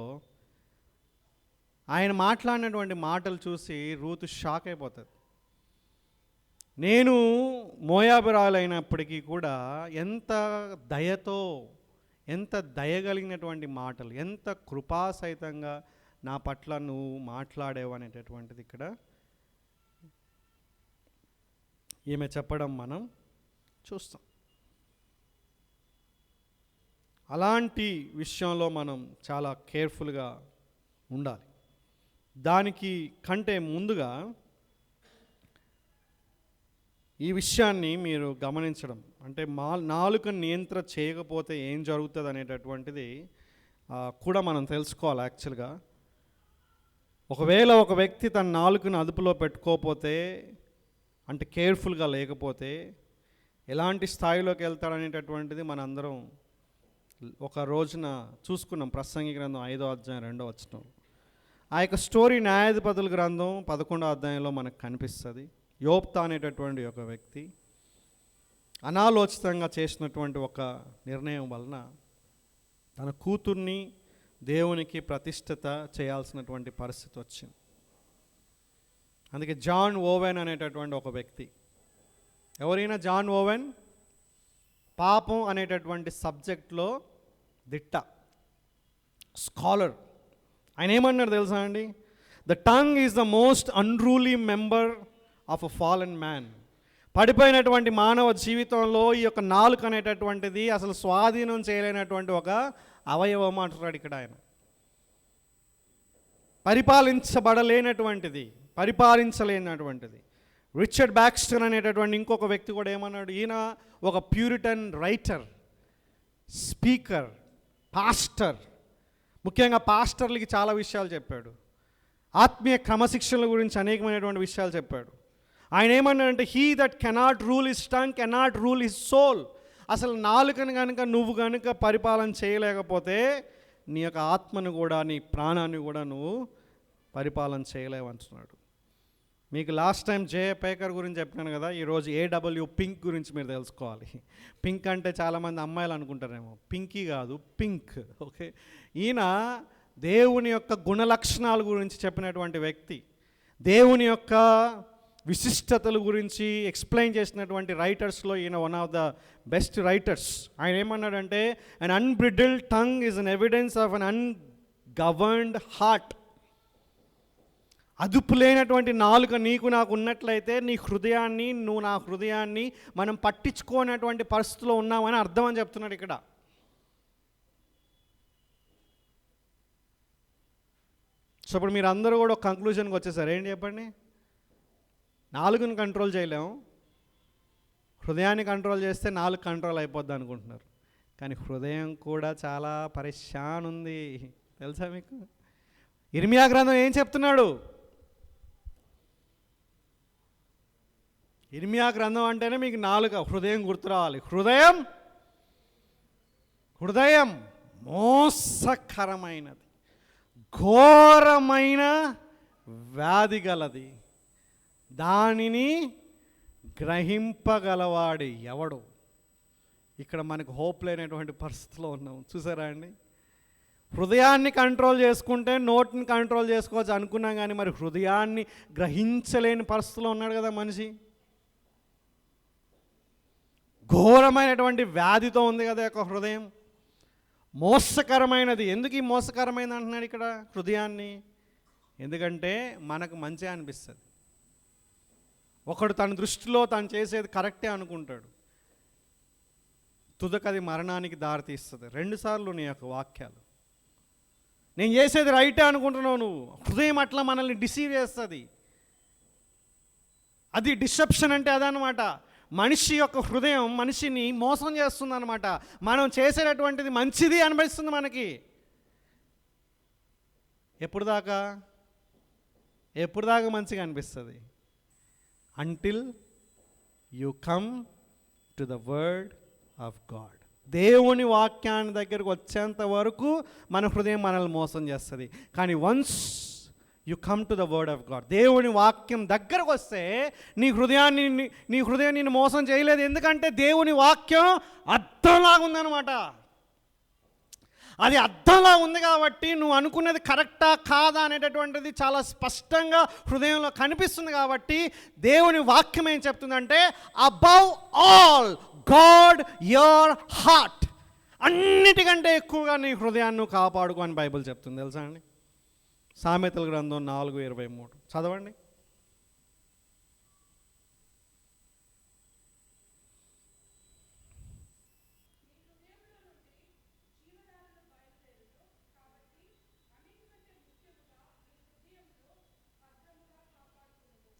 ఆయన మాట్లాడినటువంటి మాటలు చూసి రూతు షాక్ అయిపోతుంది. నేను మోయాబురాలైనప్పటికీ కూడా ఎంత దయతో, ఎంత దయగలిగినటువంటి మాటలు, ఎంత కృపాసహితంగా నా పట్ల నువ్వు మాట్లాడేవు అనేటటువంటిది ఇక్కడ ఈమె చెప్పడం మనం చూస్తాం. అలాంటి విషయంలో మనం చాలా కేర్ఫుల్గా ఉండాలి. దానికి కంటే ముందుగా ఈ విషయాన్ని మీరు గమనించడం, అంటే నాలుకను నియంత్రణ చేయకపోతే ఏం జరుగుతుంది అనేటటువంటిది కూడా మనం తెలుసుకోవాలి. యాక్చువల్గా ఒకవేళ ఒక వ్యక్తి తన నాలుకను అదుపులో పెట్టుకోకపోతే, అంటే కేర్ఫుల్గా లేకపోతే ఎలాంటి స్థాయిలోకి వెళ్తాడనేటటువంటిది మనందరం ఒక రోజున చూసుకున్నాం. ప్రసంగి గ్రంథం 5వ అధ్యాయం 2వ వచనం. ఆ యొక్క స్టోరీ న్యాయాధిపతుల గ్రంథం 11వ అధ్యాయంలో మనకు కనిపిస్తుంది. యోప్తా అనేటటువంటి ఒక వ్యక్తి అనాలోచితంగా చేసినటువంటి ఒక నిర్ణయం వలన తన కూతుర్ని దేవునికి ప్రతిష్ఠిత చేయాల్సినటువంటి పరిస్థితి వచ్చింది. అందుకే జాన్ ఓవెన్ అనేటటువంటి ఒక వ్యక్తి, ఎవరైనా జాన్ ఓవెన్ పాపం అనేటటువంటి సబ్జెక్ట్లో దిట్ట, స్కాలర్. ఆయన ఏమన్నాడు తెలుసా అండి? The tongue is the most unruly member of a fallen man. పడిపోయినటువంటి మానవ జీవితంలో ఈ యొక్క నాలుక అనేటటువంటిది అసలు స్వాధీనం చేయలేనటువంటి ఒక అవయవం అంటున్నాడు ఇక్కడ ఆయన. పరిపాలించలేనటువంటిది. రిచర్డ్ బ్యాక్స్టర్ అనేటటువంటి ఇంకొక వ్యక్తి కూడా ఏమన్నాడు? ఈయన ఒక ప్యూరిటన్ రైటర్, స్పీకర్, పాస్టర్. ముఖ్యంగా పాస్టర్లకి చాలా విషయాలు చెప్పాడు. ఆత్మీయ క్రమశిక్షణల గురించి అనేకమైనటువంటి విషయాలు చెప్పాడు. ఆయన ఏమన్నాడంటే, he that cannot rule his tongue cannot rule his soul. అసలు నాలుకను కనుక నువ్వు కనుక పరిపాలన చేయలేకపోతే నీ యొక్క ఆత్మను కూడా, నీ ప్రాణాన్ని కూడా నువ్వు పరిపాలన చేయలేవంటున్నాడు. మీకు లాస్ట్ టైం జే.ఏ. పేకర్ గురించి చెప్పాను కదా. ఈరోజు A.W. పింక్ గురించి మీరు తెలుసుకోవాలి. పింక్ అంటే చాలామంది అమ్మాయిలు అనుకుంటారేమో, పింకీ కాదు, పింక్. ఓకే, ఈయన దేవుని యొక్క గుణలక్షణాల గురించి చెప్పినటువంటి వ్యక్తి, దేవుని యొక్క విశిష్టతల గురించి ఎక్స్ప్లెయిన్ చేసినటువంటి రైటర్స్లో ఈయన one of the best writers. ఆయన ఏమన్నాడంటే, an unbridled tongue is an evidence of an ungoverned heart. అదుపు లేనటువంటి నాలుక నీకు నాకు ఉన్నట్లయితే నీ హృదయాన్ని, నువ్వు నా హృదయాన్ని మనం పట్టించుకోనటువంటి పరిస్థితిలో ఉన్నామని అర్థం అని చెప్తున్నాడు ఇక్కడ. సో ఇప్పుడు మీరు అందరూ కూడా ఒక కంక్లూజన్కి వచ్చేసారు. ఏంటి చెప్పండి? నాలుగుని కంట్రోల్ చేయలేము, హృదయాన్ని కంట్రోల్ చేస్తే నాలుగు కంట్రోల్ అయిపోద్ది అనుకుంటున్నారు. కానీ హృదయం కూడా చాలా పరేషాన్ ఉంది, తెలుసా మీకు? ఇర్మియా గ్రంథం ఏం చెప్తున్నాడు? ఇర్మియా గ్రంథం అంటేనే మీకు నాలుక, హృదయం గుర్తు రావాలి. హృదయం మోసకరమైనది, ఘోరమైన వ్యాధి గలది, దానిని గ్రహింపగలవాడు ఎవడు? ఇక్కడ మనకు హోప్ లేనటువంటి పరిస్థితిలో ఉన్నాం. చూసారా అండి? హృదయాన్ని కంట్రోల్ చేసుకుంటే నోటిని కంట్రోల్ చేసుకోవచ్చు అనుకున్నాం, కానీ మరి హృదయాన్ని గ్రహించలేని పరిస్థితిలో ఉన్నాడు కదా మనిషి. ఘోరమైనటువంటి వ్యాధితో ఉంది కదా యొక్క హృదయం, మోసకరమైనది. ఎందుకు ఈ మోసకరమైనది అంటున్నాడు ఇక్కడ హృదయాన్ని? ఎందుకంటే మనకు మంచిగా అనిపిస్తుంది. ఒకడు తన దృష్టిలో తను చేసేది కరెక్టే అనుకుంటాడు, తుదకది మరణానికి దారితీస్తుంది. 2 సార్లు నీ యొక్క వాక్యాలు, నేను చేసేది రైటే అనుకుంటున్నావు నువ్వు. హృదయం అట్లా మనల్ని డిసీవ్ చేస్తుంది. అది డిసెప్షన్ అంటే అదనమాట. మనిషి యొక్క హృదయం మనిషిని మోసం చేస్తుంది అనమాట. మనం చేసేటటువంటిది మంచిది అనిపిస్తుంది మనకి. ఎప్పుడు దాకా మంచిగా అనిపిస్తుంది? Until you come to the word of God. దేవుని వాక్యాన్ని దగ్గరకు వచ్చేంత వరకు మన హృదయం మనల్ని మోసం చేస్తుంది. కానీ once you come to the word of God, దేవుని వాక్యం దగ్గరకు వస్తే నీ హృదయం నిన్ను మోసం చేయలేదు. ఎందుకంటే దేవుని వాక్యం అర్థంలాగా ఉందన్నమాట. అది అర్థంలా ఉంది కాబట్టి నువ్వు అనుకున్నది కరెక్టా కాదా అనేటటువంటిది చాలా స్పష్టంగా హృదయంలో కనిపిస్తుంది. కాబట్టి దేవుని వాక్యం ఏం చెప్తుందంటే, above all God your heart, అన్నిటికంటే ఎక్కువగా నీ హృదయాన్ని కాపాడుకో అని బైబిల్ చెప్తుంది. తెలుసా అండి? సామెతల గ్రంథం 4:23 చదవండి.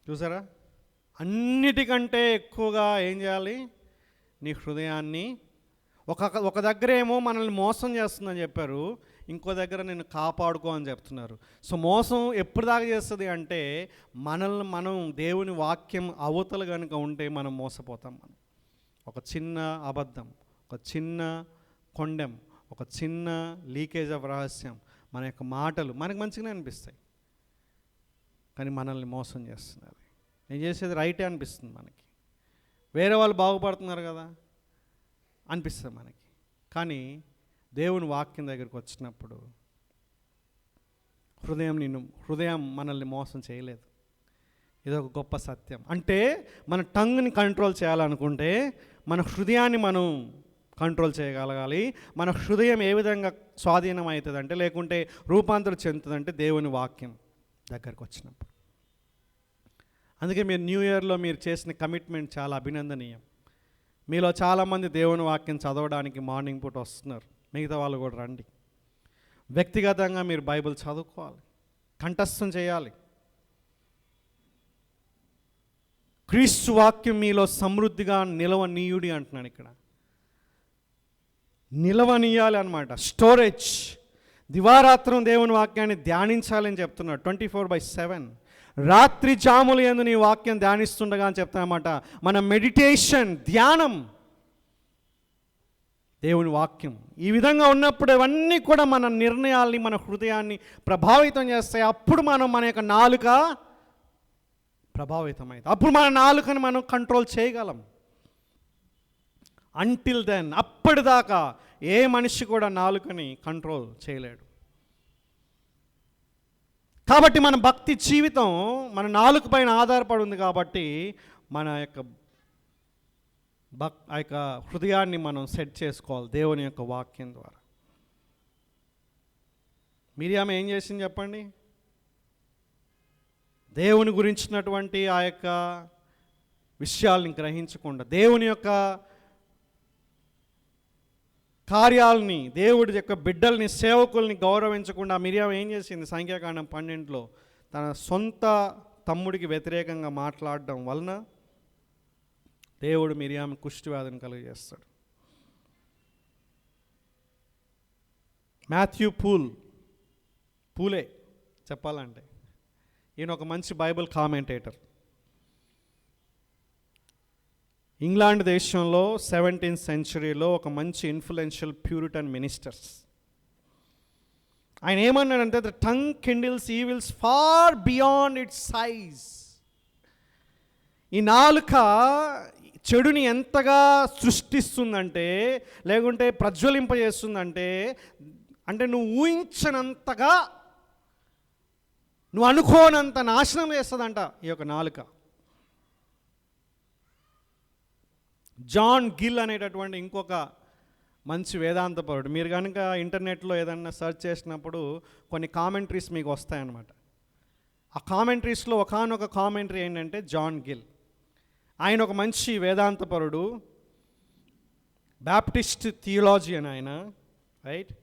చూసారా? అన్నిటికంటే ఎక్కువగా ఏం చేయాలి? నీ హృదయాన్ని. ఒక దగ్గర ఏమో మనల్ని మోసం చేస్తుందని చెప్పారు, ఇంకో దగ్గర నేను కాపాడుకో అని చెప్తున్నారు. సో మోసం ఎప్పుడు దాకా చేస్తుంది అంటే, మనల్ని మనం దేవుని వాక్యం అవతల కనుక ఉంటే మనం మోసపోతాం. మనం ఒక చిన్న అబద్ధం, ఒక చిన్న కొండెం, ఒక చిన్న లీకేజ్ ఆఫ్ రహస్యం, మన యొక్క మాటలు మనకు మంచిగానే అనిపిస్తాయి, కానీ మనల్ని మోసం చేస్తున్నారు. నేను చేసేది రైటే అనిపిస్తుంది మనకి, వేరే వాళ్ళు బాగుపడుతున్నారు కదా అనిపిస్తుంది మనకి. కానీ దేవుని వాక్యం దగ్గరికి వచ్చినప్పుడు హృదయం మనల్ని మోసం చేయలేదు. ఇదొక గొప్ప సత్యం. అంటే మన టంగ్ని కంట్రోల్ చేయాలనుకుంటే మన హృదయాన్ని మనం కంట్రోల్ చేయగలగాలి. మన హృదయం ఏ విధంగా స్వాధీనం అవుతుంది అంటే, లేకుంటే రూపాంతరం చెందుతుందంటే దేవుని వాక్యం దగ్గరకు వచ్చినప్పుడు. అందుకే మీరు న్యూ ఇయర్లో మీరు చేసిన కమిట్మెంట్ చాలా అభినందనీయం. మీలో చాలామంది దేవుని వాక్యం చదవడానికి మార్నింగ్ పూట వస్తున్నారు, మిగతా వాళ్ళు కూడా రండి. వ్యక్తిగతంగా మీరు బైబిల్ చదువుకోవాలి, కంఠస్థం చేయాలి. క్రీస్తు వాక్యం మీలో సమృద్ధిగా నిలవనీయుడి అంటున్నాడు ఇక్కడ. నిలవనీయాలి అన్నమాట, స్టోరేజ్. దివారాత్రం దేవుని వాక్యాన్ని ధ్యానించాలని చెప్తున్నాడు. 24/7 రాత్రి జాములు యందు నీ వాక్యం ధ్యానిస్తుండగా అని చెప్తానమాట. మన మెడిటేషన్, ధ్యానం దేవుని వాక్యం. ఈ విధంగా ఉన్నప్పుడు ఇవన్నీ కూడా మన నిర్ణయాల్ని, మన హృదయాన్ని ప్రభావితం చేస్తాయి. అప్పుడు మన యొక్క నాలుక ప్రభావితం అవుతుంది. అప్పుడు మన నాలుకని మనం కంట్రోల్ చేయగలం. అంటిల్ దెన్, అప్పటిదాకా ఏ మనిషి కూడా నాలుకని కంట్రోల్ చేయలేడు. కాబట్టి మన భక్తి జీవితం మన నాలుక పైన ఆధారపడి ఉంది. కాబట్టి మన యొక్క హృదయాన్ని మనం సెట్ చేసుకోవాలి దేవుని యొక్క వాక్యం ద్వారా. మిరియాము ఏం చేసింది చెప్పండి? దేవుని గురించినటువంటి ఆ యొక్క విషయాల్ని గ్రహించకుండా, దేవుని యొక్క కార్యాలని, దేవుడి యొక్క బిడ్డల్ని, సేవకుల్ని గౌరవించకుండా మిరియాము ఏం చేసింది? సంఖ్యాకాండం 12లో తన సొంత తమ్ముడికి వ్యతిరేకంగా మాట్లాడడం వలన దేవుడు మిరియాము కుష్ఠవ్యాధిని కలుగజేస్తాడు. మాథ్యూ పూలే చెప్పాలంటే ఈయన ఒక మంచి బైబిల్ కామెంటేటర్. ఇంగ్లాండ్ దేశంలో 17th centuryలో ఒక మంచి ఇన్ఫ్లుయెన్షియల్ ప్యూరిటన్ మినిస్టర్స్. ఆయన ఏమన్నాడంటే, the tongue kindles evils far beyond its size. ఈ నాలుక చెడుని ఎంతగా సృష్టిస్తుందంటే, లేకుంటే ప్రజ్వలింపజేస్తుందంటే, అంటే నువ్వు ఊహించనంతగా, నువ్వు అనుకోనంత నాశనం చేస్తుందంట ఈ యొక్క నాలుక. జాన్ గిల్ అనేటటువంటి ఇంకొక మంచి వేదాంతపరుడు, మీరు కనుక ఇంటర్నెట్లో ఏదన్నా సెర్చ్ చేసినప్పుడు కొన్ని కామెంటరీస్ మీకు వస్తాయన్నమాట. ఆ కామెంటరీస్లో ఒకానొక కామెంటరీ ఏంటంటే జాన్ గిల్. ఆయన ఒక మంచి వేదాంతపరుడు, బ్యాప్టిస్ట్ థియాలజీ ఆయన, రైట్.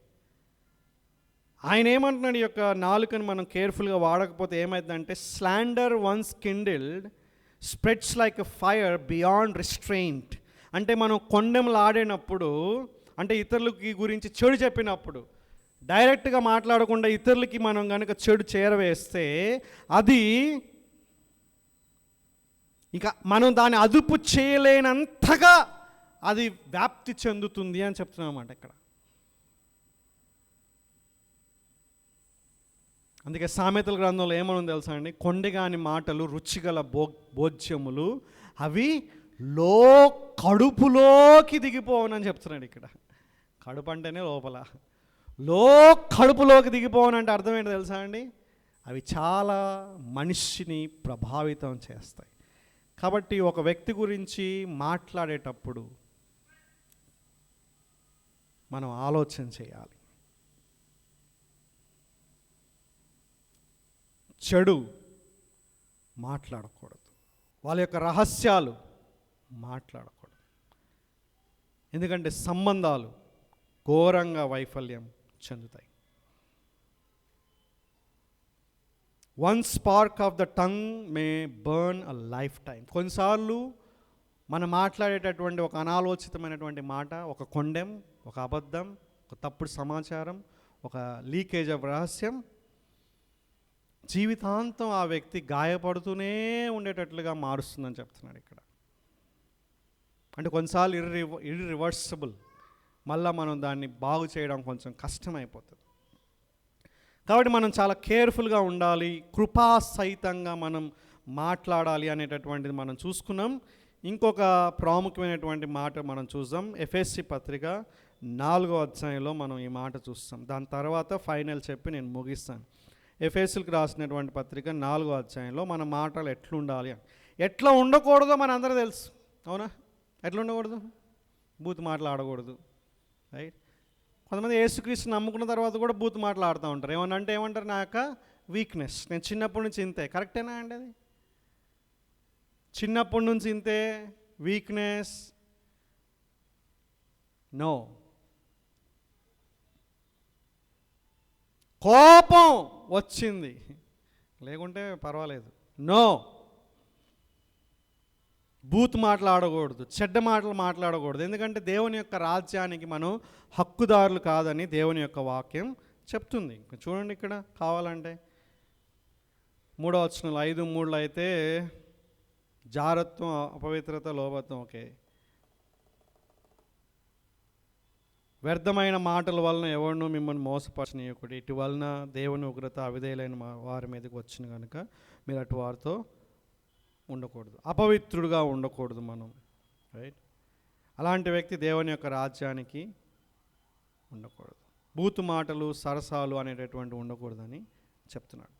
ఆయన ఏమంటున్నాడు, ఈ యొక్క నాలుకని మనం కేర్ఫుల్గా వాడకపోతే ఏమైందంటే, slander once kindled spreads like a fire beyond restraint. అంటే మనం కొండెంలు ఆడినప్పుడు, అంటే ఇతరులకి గురించి చెడు చెప్పినప్పుడు, డైరెక్ట్గా మాట్లాడకుండా ఇతరులకి మనం కనుక చెడు చేరవేస్తే అది ఇక మనం దాన్ని అదుపు చేయలేనంతగా అది వ్యాప్తి చెందుతుంది అని చెప్తున్నామన్నమాట ఇక్కడ. అందుకే సామెతల గ్రంథంలో ఏమని తెలుసా అండి, కొండగాని మాటలు రుచిగల భోజ్యములు అవి కడుపులోకి దిగిపోవనని చెప్తున్నాడు ఇక్కడ. కడుపు అంటేనే లోపల, కడుపులోకి దిగిపోవనంటే అర్థం ఏంటో తెలుసా అండి, అవి చాలా మనిషిని ప్రభావితం చేస్తాయి. కాబట్టి ఒక వ్యక్తి గురించి మాట్లాడేటప్పుడు మనం ఆలోచన చేయాలి. చెడు మాట్లాడకూడదు, వాళ్ళ యొక్క రహస్యాలు మాట్లాడకూడదు. ఎందుకంటే సంబంధాలు ఘోరంగా వైఫల్యం చెందుతాయి. One spark of the tongue May burn a life time. కొన్నిసార్లు మనం మాట్లాడేటటువంటి ఒక అనాలోచితమైనటువంటి మాట, ఒక కొండెం, ఒక అబద్ధం, ఒక తప్పుడు సమాచారం, ఒక లీకేజ్ ఆఫ్ రహస్యం జీవితాంతం ఆ వ్యక్తి గాయపడుతూనే ఉండేటట్లుగా మారుస్తుందని చెప్తున్నాడు ఇక్కడ. అంటే కొన్నిసార్లు ఇర్రివర్సిబుల్, మళ్ళీ మనం దాన్ని బాగు చేయడం కొంచెం కష్టమైపోతుంది. కాబట్టి మనం చాలా కేర్ఫుల్గా ఉండాలి, కృపా సహితంగా మనం మాట్లాడాలి అనేటటువంటిది మనం చూసుకున్నాం. ఇంకొక ప్రాముఖ్యమైనటువంటి మాట మనం చూద్దాం. ఎఫెసీ పత్రిక 4వ అధ్యాయంలో మనం ఈ మాట చూస్తాం. దాని తర్వాత ఫైనల్ చెప్పి నేను ముగిస్తాను. ఎఫెసీలకు రాసినటువంటి పత్రిక 4వ అధ్యాయంలో మన మాటలు ఎట్లుండాలి, ఎట్లా ఉండకూడదో మన అందరూ తెలుసు, అవునా? ఎట్లా ఉండకూడదు, బూత్ మాట్లాడకూడదు, రైట్. కొంతమంది యేసుక్రీస్తు నమ్ముకున్న తర్వాత కూడా బూత్ మాట్లాడుతూ ఉంటారు. ఏమన్నా ఏమంటారు, నా యొక్క వీక్నెస్, నేను చిన్నప్పటి నుంచి ఇంతే. కరెక్టేనా అండి అది? చిన్నప్పటి నుంచి ఇంతే వీక్నెస్? నో. కోపం వచ్చింది లేకుంటే పర్వాలేదు, నో. బూత్ మాట్లాడకూడదు, చెడ్డ మాటలు మాట్లాడకూడదు. ఎందుకంటే దేవుని యొక్క రాజ్యానికి మనం హక్కుదారులు కాదని దేవుని యొక్క వాక్యం చెప్తుంది. చూడండి ఇక్కడ కావాలంటే 3వ వచనంలో 5:3 అయితే జారత్వం, అపవిత్రత, లోభత్వం, ఓకే. వ్యర్థమైన మాటల వలన ఎవరినూ మిమ్మల్ని మోసపరచనీయకుడి, ఇటు వలన దేవుని ఉగ్రత అవిధేయులైన వారి మీదకి వచ్చిన కనుక మీరు అటు వారితో ఉండకూడదు, అపవిత్రుడుగా ఉండకూడదు మనం, రైట్. అలాంటి వ్యక్తి దేవుని యొక్క రాజ్యానికి ఉండకూడదు. బూతు మాటలు, సరసాలు అనేటటువంటి ఉండకూడదని చెప్తున్నాడు.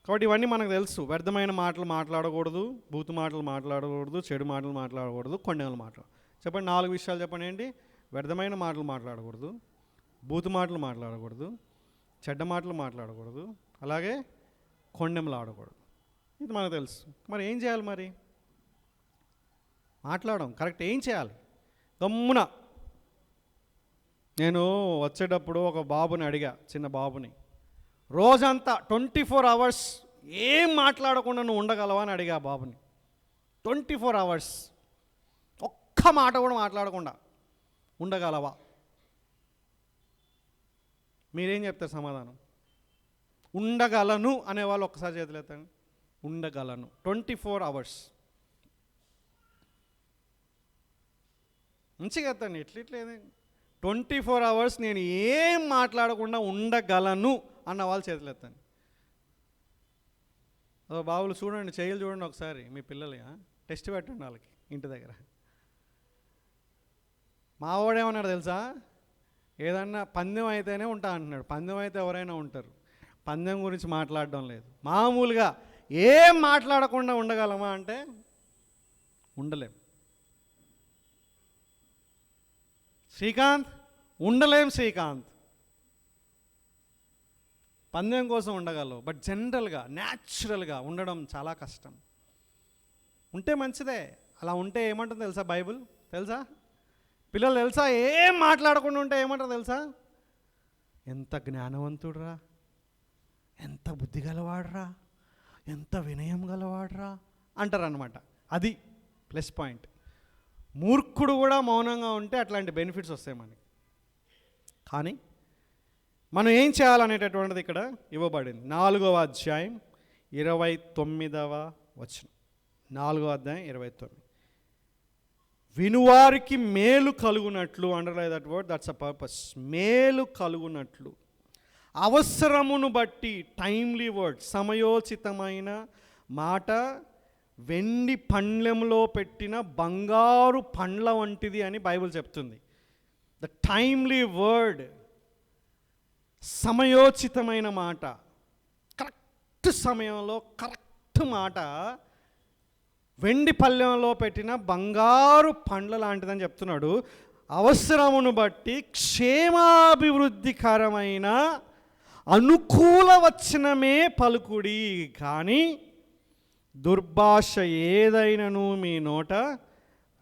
కాబట్టి ఇవన్నీ మనకు తెలుసు. వ్యర్థమైన మాటలు మాట్లాడకూడదు, బూతు మాటలు మాట్లాడకూడదు, చెడు మాటలు మాట్లాడకూడదు, కొండెలు మాటలు. చెప్పండి, 4 విషయాలు చెప్పండి. ఏంటి? వ్యర్థమైన మాటలు మాట్లాడకూడదు, బూతు మాటలు మాట్లాడకూడదు, చెడ్డ మాటలు మాట్లాడకూడదు, అలాగే కొండెములు ఆడకూడదు. ఇది మనకు తెలుసు. మరి ఏం చేయాలి? మరి మాట్లాడడం కరెక్ట్. ఏం చేయాలి? గమ్మున నేను వచ్చేటప్పుడు ఒక బాబుని అడిగా, చిన్న బాబుని, రోజంతా 24 అవర్స్ ఏం మాట్లాడకుండా నువ్వు ఉండగలవా అని అడిగా బాబుని. 24 అవర్స్ ఒక్క మాట కూడా మాట్లాడకుండా ఉండగలవా? మీరేం చెప్తారు సమాధానం? ఉండగలను అనేవాళ్ళు ఒక్కసారి చేతులు ఎత్తండి. ఉండగలను 24 అవర్స్. మంచిగా ఎత్తండి. ఇట్లేదే 24 అవర్స్ నేను ఏం మాట్లాడకుండా ఉండగలను అన్న వాళ్ళు చేతులు ఎత్తండి. బాబులు చూడండి, చేయలు చూడండి ఒకసారి. మీ పిల్లలు టెస్ట్ పెట్టండి వాళ్ళకి ఇంటి దగ్గర. మా వాడేమన్నాడు తెలుసా? ఏదన్నా పందెం అయితేనే ఉంటా అంటున్నాడు. పందెం అయితే ఎవరైనా ఉంటారు, పందెం గురించి మాట్లాడడం లేదు. మామూలుగా ఏం మాట్లాడకుండా ఉండగలమా అంటే ఉండలేం. శ్రీకాంత్ ఉండలేం. శ్రీకాంత్ పందెం కోసం ఉండగలవు, బట్ జనరల్గా న్యాచురల్గా ఉండడం చాలా కష్టం. ఉంటే మంచిదే. అలా ఉంటే ఏమంటుంది తెలుసా బైబిల్? తెలుసా పిల్లలు? తెలుసా ఏం మాట్లాడకుండా ఉంటే ఏమంటారు తెలుసా? ఎంత జ్ఞానవంతుడురా, ఎంత బుద్ధి గలవాడురా, ఎంత వినయం గలవాడురా అంటారు అన్నమాట. అది ప్లస్ పాయింట్. మూర్ఖుడు కూడా మౌనంగా ఉంటే అట్లాంటి బెనిఫిట్స్ వస్తాయి మనకి. కానీ మనం ఏం చేయాలనేటటువంటిది ఇక్కడ ఇవ్వబడింది. 4వ అధ్యాయం 29వ వచనం. 4వ అధ్యాయం 29. వినువారికి మేలు కలుగునట్లు, underline that word, that's a purpose. మేలు కలుగునట్లు, అవసరమును బట్టి, టైమ్లీ వర్డ్, సమయోచితమైన మాట, వెండి పండ్లెంలో పెట్టిన బంగారు పండ్ల వంటిది అని బైబిల్ చెప్తుంది. ద టైమ్లీ వర్డ్, సమయోచితమైన మాట, కరెక్ట్ సమయంలో కరెక్ట్ మాట, వెండి పళ్ళెంలో పెట్టిన బంగారు పండ్ల లాంటిదని చెప్తున్నాడు. అవసరమును బట్టి క్షేమాభివృద్ధికరమైన అనుకూల వచనమే పలుకుడి, కానీ దుర్భాష ఏదైనను మీ నోట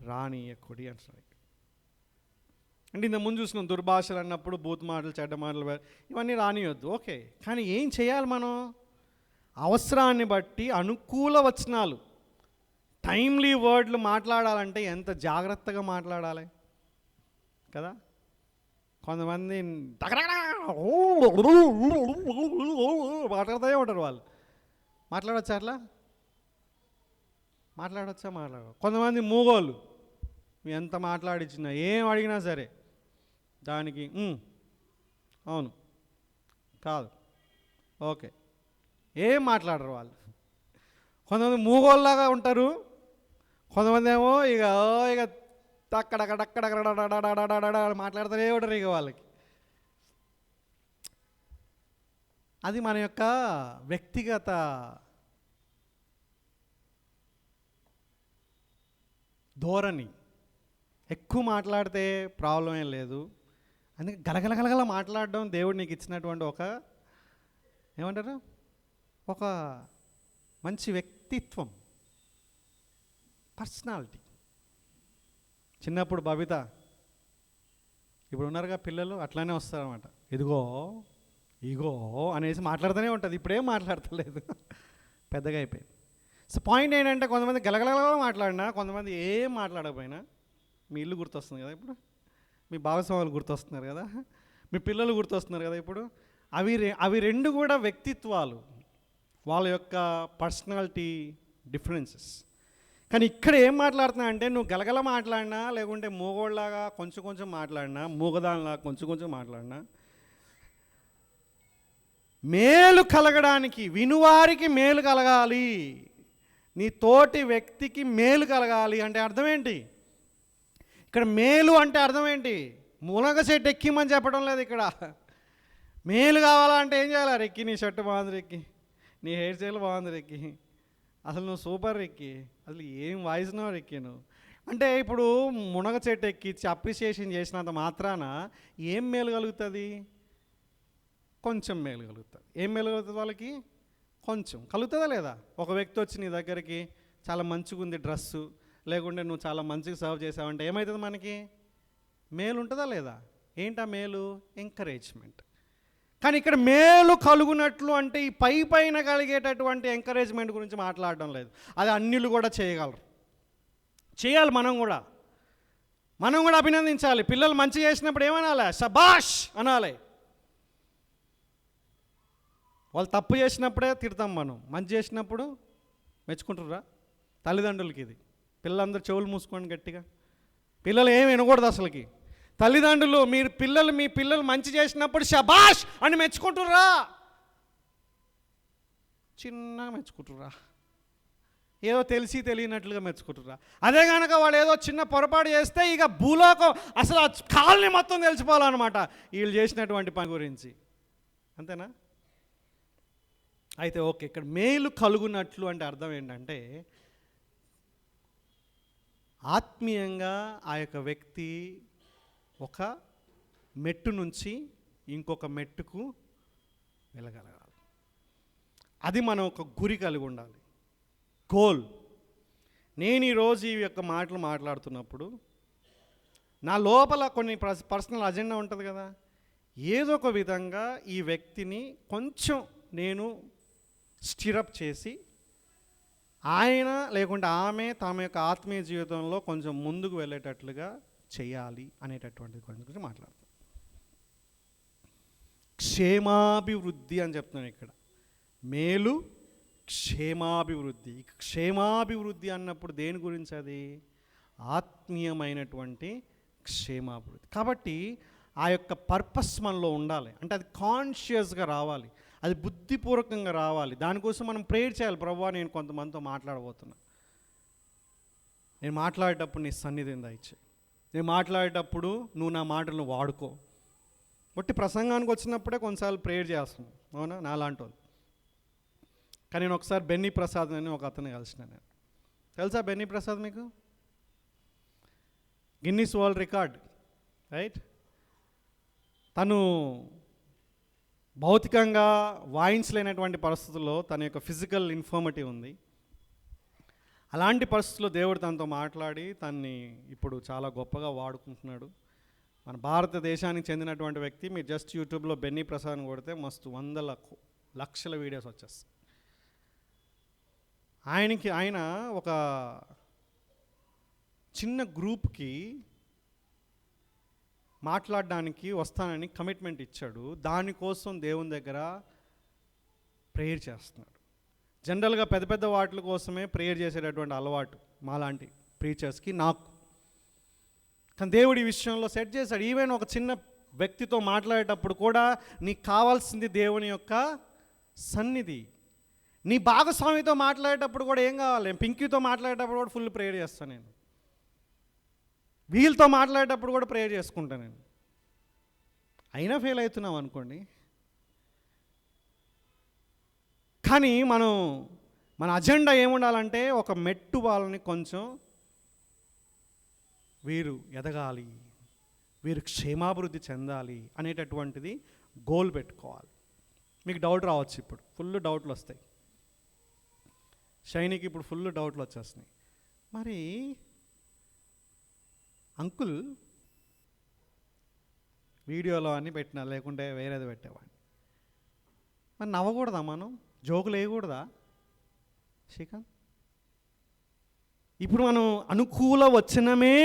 రానియకుడి అంటున్నాడు. అంటే ఇంత ముందు చూసినాం, దుర్భాషలు అన్నప్పుడు బూత్ మాటలు, చెడ్డ మాటలు, ఇవన్నీ రానియొద్దు. ఓకే, కానీ ఏం చేయాలి మనం? అవసరాన్ని బట్టి అనుకూల వచనాలు, టైమ్లీ వర్డ్లు మాట్లాడాలంటే ఎంత జాగ్రత్తగా మాట్లాడాలి కదా. కొంతమంది మాట్లాడుతూనే ఉంటారు. వాళ్ళు మాట్లాడచ్చా? అట్లా మాట్లాడచ్చా? కొంతమంది మూగోళ్ళు, ఎంత మాట్లాడించినా, ఏం అడిగినా సరే దానికి అవును, కాదు, ఓకే, ఏం మాట్లాడరు వాళ్ళు. కొంతమంది మూగోళ్ళలాగా ఉంటారు, కొంతమంది ఏమో ఇక అక్కడక్కడక్కడ మాట్లాడుతూనే ఉంటారు ఇక వాళ్ళకి. అది మన యొక్క వ్యక్తిగత ధోరణి. ఎక్కువ మాట్లాడితే ప్రాబ్లం ఏం లేదు. అందుకే గలగలగలగల మాట్లాడడం దేవుడు నీకు ఇచ్చినటువంటి ఒక ఏమంటారు, ఒక మంచి వ్యక్తిత్వం, పర్సనాలిటీ. చిన్నప్పుడు బబిత, ఇప్పుడు ఉన్నారుగా పిల్లలు, అట్లానే వస్తారన్నమాట. ఇదిగో ఇగో అనేసి మాట్లాడుతూనే ఉంటుంది. ఇప్పుడేం మాట్లాడతలేదు, పెద్దగా అయిపోయింది. సో పాయింట్ ఏంటంటే, కొంతమంది గలగలగల మాట్లాడినా, కొంతమంది ఏం మాట్లాడకపోయినా, మీ ఇల్లు గుర్తొస్తుంది కదా ఇప్పుడు, మీ భాగస్వాములు గుర్తొస్తున్నారు కదా, మీ పిల్లలు గుర్తొస్తున్నారు కదా ఇప్పుడు. అవి రెండు కూడా వ్యక్తిత్వాలు, వాళ్ళ యొక్క పర్సనాలిటీ డిఫరెన్సెస్. కానీ ఇక్కడ ఏం మాట్లాడుతున్నా అంటే, నువ్వు గలగల మాట్లాడినా, లేకుంటే మూగోళ్ళలాగా కొంచెం కొంచెం మాట్లాడినా, మూగదానిలాగా కొంచెం కొంచెం మాట్లాడినా, మేలు కలగడానికి, వినువారికి మేలు కలగాలి, నీ తోటి వ్యక్తికి మేలు కలగాలి అంటే అర్థం ఏంటి? ఇక్కడ మేలు అంటే అర్థం ఏంటి? మునగ చెట్టు ఎక్కిమని చెప్పడం లేదు ఇక్కడ. మేలు కావాలంటే ఏం చేయాలి? రెక్కి, నీ షర్ట్ బాగుంది రెక్కి, నీ హెయిర్ స్టైల్ బాగుంది రెక్కి, అసలు నువ్వు సూపర్ రెక్కి, అసలు ఏం వాయిస్తున్నావు రెక్కి నువ్వు అంటే. ఇప్పుడు మునగ చెట్టు ఎక్కి అప్రిసియేషన్ చేసినంత మాత్రాన ఏం మేలు కలుగుతుంది? కొంచెం మేలు కలుగుతుంది. ఏం మేలు కలుగుతుంది వాళ్ళకి? కొంచెం కలుగుతుందా లేదా? ఒక వ్యక్తి వచ్చి నీ దగ్గరికి, చాలా మంచిగా ఉంది డ్రెస్సు, లేకుంటే నువ్వు చాలా మంచిగా సర్వ్ చేసావంటే ఏమవుతుంది మనకి? మేలు ఉంటుందా లేదా? ఏంటా మేలు? ఎంకరేజ్మెంట్. కానీ ఇక్కడ మేలు కలుగునట్లు అంటే ఈ పైన కలిగేటటువంటి ఎంకరేజ్మెంట్ గురించి మాట్లాడడం లేదు. అది అన్యులు కూడా చేయగలరు, చేయాలి. మనం కూడా అభినందించాలి. పిల్లలు మంచి చేసినప్పుడు ఏమనాలి? శబాష్ అనాలి. వాళ్ళు తప్పు చేసినప్పుడే తిడతాం మనం, మంచి చేసినప్పుడు మెచ్చుకుంటుర్రా? తల్లిదండ్రులకి ఇది. పిల్లలందరూ చెవులు మూసుకోండి గట్టిగా. పిల్లలు ఏమి వినకూడదు అసలుకి. తల్లిదండ్రులు మీ పిల్లలు మంచి చేసినప్పుడు శబాష్ అని మెచ్చుకుంటుర్రా? చిన్నగా మెచ్చుకుంటుర్రా? ఏదో తెలిసి తెలియనట్లుగా మెచ్చుకుంటురా. అదే కనుక వాళ్ళు ఏదో చిన్న పొరపాటు చేస్తే ఇక భూలోకం అసలు ఆ కాలనీ మొత్తం తెలిసిపోవాలన్నమాట వీళ్ళు చేసినటువంటి పని గురించి. అంతేనా? అయితే ఓకే, ఇక్కడ మేలు కలుగునట్లు అంటే అర్థం ఏంటంటే ఆత్మీయంగా ఆ యొక్క వ్యక్తి ఒక మెట్టు నుంచి ఇంకొక మెట్టుకు వెళ్ళగలగాలి. అది మనం ఒక గురి కలిగి ఉండాలి, గోల్. నేను ఈరోజు ఈ యొక్క మాటలు మాట్లాడుతున్నప్పుడు నా లోపల కొన్ని పర్సనల్ అజెండా ఉంటుంది కదా. ఏదో ఒక విధంగా ఈ వ్యక్తిని కొంచెం నేను స్టిరప్ చేసి ఆయన లేకుంటే ఆమె తమ యొక్క ఆత్మీయ జీవితంలో కొంచెం ముందుకు వెళ్ళేటట్లుగా చేయాలి అనేటటువంటి గురించి మాట్లాడుతాను. క్షేమాభివృద్ధి అని చెప్తున్నాను ఇక్కడ. మేలు, క్షేమాభివృద్ధి. క్షేమాభివృద్ధి అన్నప్పుడు దేని గురించి? అది ఆత్మీయమైనటువంటి క్షేమాభివృద్ధి. కాబట్టి ఆ యొక్క పర్పస్ మనలో ఉండాలి. అంటే అది కాన్షియస్గా రావాలి, అది బుద్ధిపూర్వకంగా రావాలి. దానికోసం మనం ప్రేయర్ చేయాలి. ప్రభువా, నేను కొంతమందితో మాట్లాడబోతున్నా, నేను మాట్లాడేటప్పుడు నీ సన్నిధిని దయచేయి, నేను మాట్లాడేటప్పుడు నువ్వు నా మాటలను వాడుకో. బట్టి ప్రసంగానికి వచ్చినప్పుడే కొన్నిసార్లు ప్రేయర్ చేస్తున్నాం, అవునా, నాలాంటి వాళ్ళు. కానీ నేను ఒకసారి బెన్నీ ప్రసాద్ అని ఒక అతను కలిసిన. నేను తెలుసా బెన్నీ ప్రసాద్ మీకు? Guinness world record, right? తను భౌతికంగా వాయించలేనటువంటి పరిస్థితుల్లో తన యొక్క ఫిజికల్ ఇన్ఫర్మిటీ ఉంది. అలాంటి పరిస్థితుల్లో దేవుడు తనతో మాట్లాడి తన్ని ఇప్పుడు చాలా గొప్పగా వాడుకుంటున్నాడు. మన భారతదేశానికి చెందినటువంటి వ్యక్తి. మీరు జస్ట్ యూట్యూబ్లో బెన్నీ ప్రసాద్ కొడితే మస్తు వందల లక్షల వీడియోస్ వచ్చేస్తాయి. ఆయన ఒక చిన్న గ్రూప్కి మాట్లాడడానికి వస్తానని కమిట్మెంట్ ఇచ్చాడు. దానికోసం దేవుని దగ్గర ప్రేయర్ చేస్తున్నాడు. జనరల్గా పెద్ద పెద్ద వాటి కోసమే ప్రేయర్ చేసేటటువంటి అలవాటు మాలాంటి ప్రీచర్స్కి, నాకు. కానీ దేవుడు ఈ విషయంలో సెట్ చేశాడు. ఈవెన్ ఒక చిన్న వ్యక్తితో మాట్లాడేటప్పుడు కూడా నీకు కావాల్సింది దేవుని యొక్క సన్నిధి. నీ భాగస్వామితో మాట్లాడేటప్పుడు కూడా ఏం కావాలి? పింకీతో మాట్లాడేటప్పుడు కూడా ఫుల్ ప్రేయర్ చేస్తాను నేను. వీళ్ళతో మాట్లాడేటప్పుడు కూడా ప్రేయర్ చేసుకుంటాను నేను. అయినా ఫెయిల్ అవుతున్నాం అనుకోండి. కానీ మన అజెండా ఏముండాలంటే ఒక మెట్టు వాళ్ళని కొంచెం వీరు ఎదగాలి, వీరు క్షేమాభివృద్ధి చెందాలి అనేటటువంటిది గోల్ పెట్టుకోవాలి. మీకు డౌట్ రావచ్చు, ఇప్పుడు ఫుల్ డౌట్లు వస్తాయి. షైనీకి ఇప్పుడు ఫుల్ డౌట్లు వచ్చేస్తున్నాయి. మరి అంకుల్ వీడియోలో అన్నీ పెట్టినా, లేకుంటే వేరేది పెట్టేవాడిని, మరి నవ్వకూడదా? మనం జోకులు వేయకూడదా? శ్రీకాంత్, ఇప్పుడు మనం అనుకూల వచనమే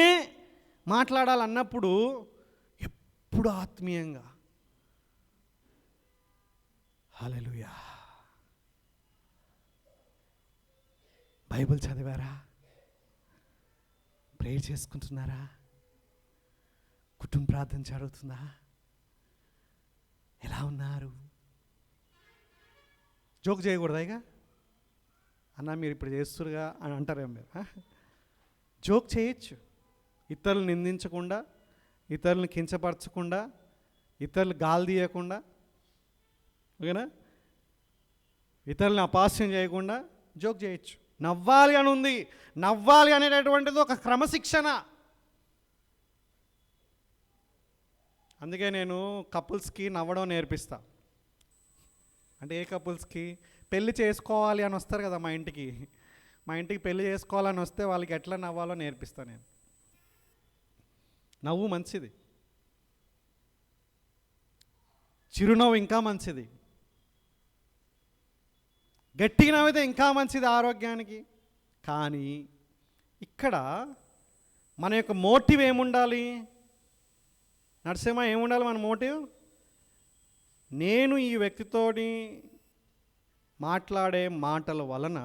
మాట్లాడాలన్నప్పుడు ఎప్పుడు ఆత్మీయంగా హల్లెలూయా, బైబిల్ చదివారా, ప్రేయర్ చేసుకుంటున్నారా, కుటుంబ ప్రార్థన జరుగుతుందా, ఎలా ఉన్నారు? జోక్ చేయకూడదా? ఇక అన్న మీరు ఇప్పుడు చేస్తురుగా అని అంటారేమో మీరు. జోక్ చేయొచ్చు, ఇతరులు నిందించకుండా, ఇతరులను కించపరచకుండా, ఇతరులు గాలి తీయకుండా, ఓకేనా, ఇతరులను అపహాస్యం చేయకుండా జోక్ చేయొచ్చు. నవ్వాలి అని ఉంది. నవ్వాలి అనేటటువంటిది ఒక క్రమశిక్షణ. అందుకే నేను కపుల్స్కి నవ్వడం నేర్పిస్తా. అంటే ఏ కపుల్స్కి? పెళ్ళి చేసుకోవాలి అని వస్తారు కదా మా ఇంటికి పెళ్ళి చేసుకోవాలని వస్తే వాళ్ళకి ఎట్లా నవ్వాలో నేర్పిస్తాను నేను. నవ్వు మంచిది, చిరునవ్వు ఇంకా మంచిది, గట్టిగా నవ్వితే ఇంకా మంచిది ఆరోగ్యానికి. కానీ ఇక్కడ మన యొక్క మోటివ్ ఏముండాలి? నరసింహ, ఏముండాలి మన మోటివ్? నేను ఈ వ్యక్తితోని మాట్లాడే మాటల వలన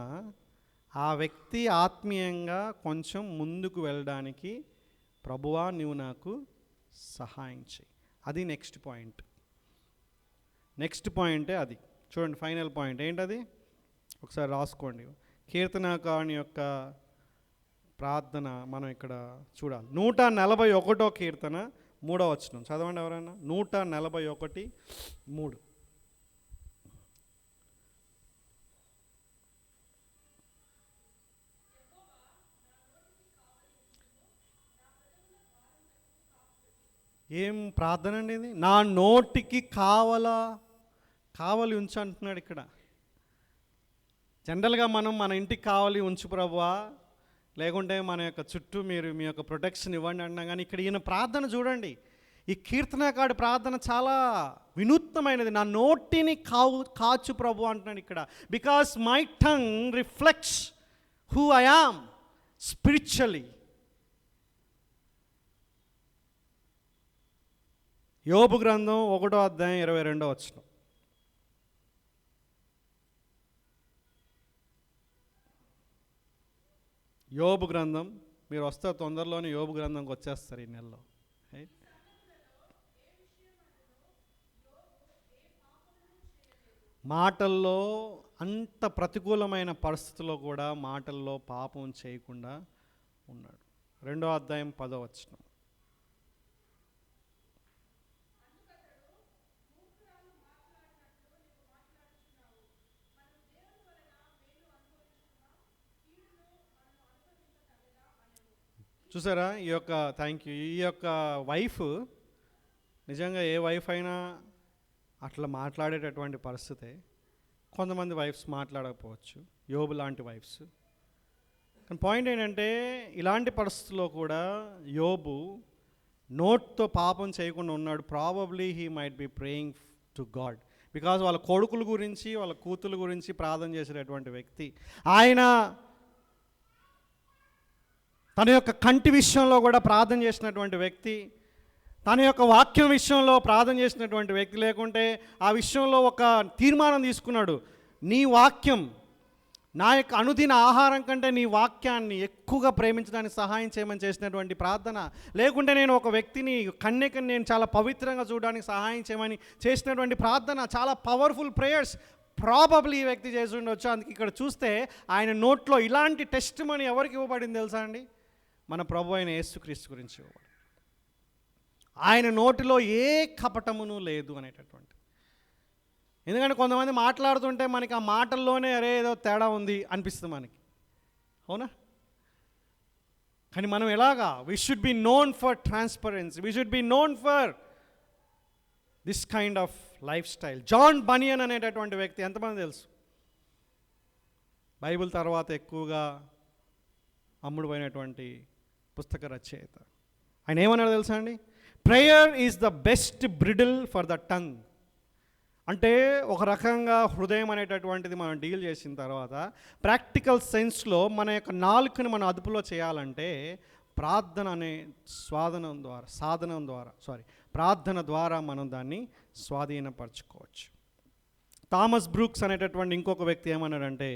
ఆ వ్యక్తి ఆత్మీయంగా కొంచెం ముందుకు వెళ్ళడానికి ప్రభువా నువ్వు నాకు సహాయం చేయి. అది నెక్స్ట్ పాయింట్. నెక్స్ట్ పాయింటే అది. చూడండి, ఫైనల్ పాయింట్ ఏంటది? ఒకసారి రాసుకోండి. కీర్తనకారుని యొక్క ప్రార్థన మనం ఇక్కడ చూడాలి. 141 కీర్తన 3వ వచనం చదవండి ఎవరైనా. 141:3. ఏం ప్రార్థన అండి ఇది? నా నోటికి కావలి ఉంచు అంటున్నాడు ఇక్కడ. జనరల్గా మనం మన ఇంటికి కావలి ఉంచు ప్రభువా, లేకుంటే మన యొక్క చుట్టూ మీరు మీ యొక్క ప్రొటెక్షన్ ఇవ్వండి అన్నా, కానీ ఇక్కడ ఈయన ప్రార్థన చూడండి. ఈ కీర్తనకారుడి ప్రార్థన చాలా వినూత్నమైనది. నా నోటిని కాచు ప్రభు అంటున్నాడు ఇక్కడ. Because my tongue reflects who I am spiritually. యోబు గ్రంథం 1వ అధ్యాయం 22వ వచనం. యోబు గ్రంథం, మీరు వస్తారు తొందరలోనే యోబు గ్రంథంకి వచ్చేస్తారు ఈ నెలలో. మాటల్లో అంత ప్రతికూలమైన పరిస్థితుల్లో కూడా మాటల్లో పాపం చేయకుండా ఉన్నాడు. 2వ అధ్యాయం 10వ వచనం. చూసారా ఈ యొక్క థ్యాంక్ యూ. ఈ యొక్క వైఫ్ నిజంగా ఏ వైఫ్ అయినా అట్లా మాట్లాడేటటువంటి పరిస్థితే. కొంతమంది వైఫ్స్ మాట్లాడకపోవచ్చు, యోబు లాంటి వైఫ్స్. కానీ పాయింట్ ఏంటంటే ఇలాంటి పరిస్థితుల్లో కూడా యోబు నోట్తో పాపం చేయకుండా ఉన్నాడు. Probably he might be praying to God. Because వాళ్ళ కొడుకుల గురించి వాళ్ళ కూతుల గురించి ప్రార్థన చేసేటటువంటి వ్యక్తి ఆయన. తన యొక్క కంటి విషయంలో కూడా ప్రార్థన చేసినటువంటి వ్యక్తి, తన యొక్క వాక్యం విషయంలో ప్రార్థన చేసినటువంటి వ్యక్తి. లేకుంటే ఆ విషయంలో ఒక తీర్మానం తీసుకున్నాడు, నీ వాక్యం నా యొక్క అనుదిన ఆహారం కంటే నీ వాక్యాన్ని ఎక్కువగా ప్రేమించడానికి సహాయం చేయమని చేసినటువంటి ప్రార్థన. లేకుంటే నేను ఒక వ్యక్తిని కన్యకని నేను చాలా పవిత్రంగా చూడడానికి సహాయం చేయమని చేసినటువంటి ప్రార్థన. చాలా పవర్ఫుల్ ప్రేయర్స్ ప్రాబబ్లీ ఈ వ్యక్తి చేసి ఉండొచ్చు. అందుకే ఇక్కడ చూస్తే ఆయన నోట్లో ఇలాంటి టెస్ట్ మనీ ఎవరికి ఇవ్వబడింది తెలుసా అండి? మన ప్రభు అయిన యేసుక్రీస్తు గురించి ఇవ్వబడి. ఆయన నోటిలో ఏ కపటమును లేదు అనేటటువంటి. ఎందుకంటే కొంతమంది మాట్లాడుతుంటే మనకి ఆ మాటల్లోనే అరే ఏదో తేడా ఉంది అనిపిస్తుంది మనకి, అవునా? కానీ మనం ఎలాగా we should be known for transparency, we should be known for this kind of lifestyle. John Bunyan అనేటటువంటి వ్యక్తి ఎంతమంది తెలుసు? బైబిల్ తర్వాత ఎక్కువగా అమ్ముడుపోయినటువంటి పుస్తక రచయిత. ఆయన ఏమన్నాడు తెలుసా అండి? Prayer is the best bridle for the tongue. అంటే ఒక రకంగా హృదయం అనేటటువంటిది మనం డీల్ చేసిన తర్వాత ప్రాక్టికల్ సెన్స్లో మన యొక్క నాలుకను మనం అదుపులో చేయాలంటే ప్రార్థన అనే ప్రార్థన ద్వారా మనం దాన్ని స్వాధీనపరచుకోవచ్చు. థామస్ బ్రూక్స్ అనేటటువంటి ఇంకొక వ్యక్తి ఏమన్నాడంటే,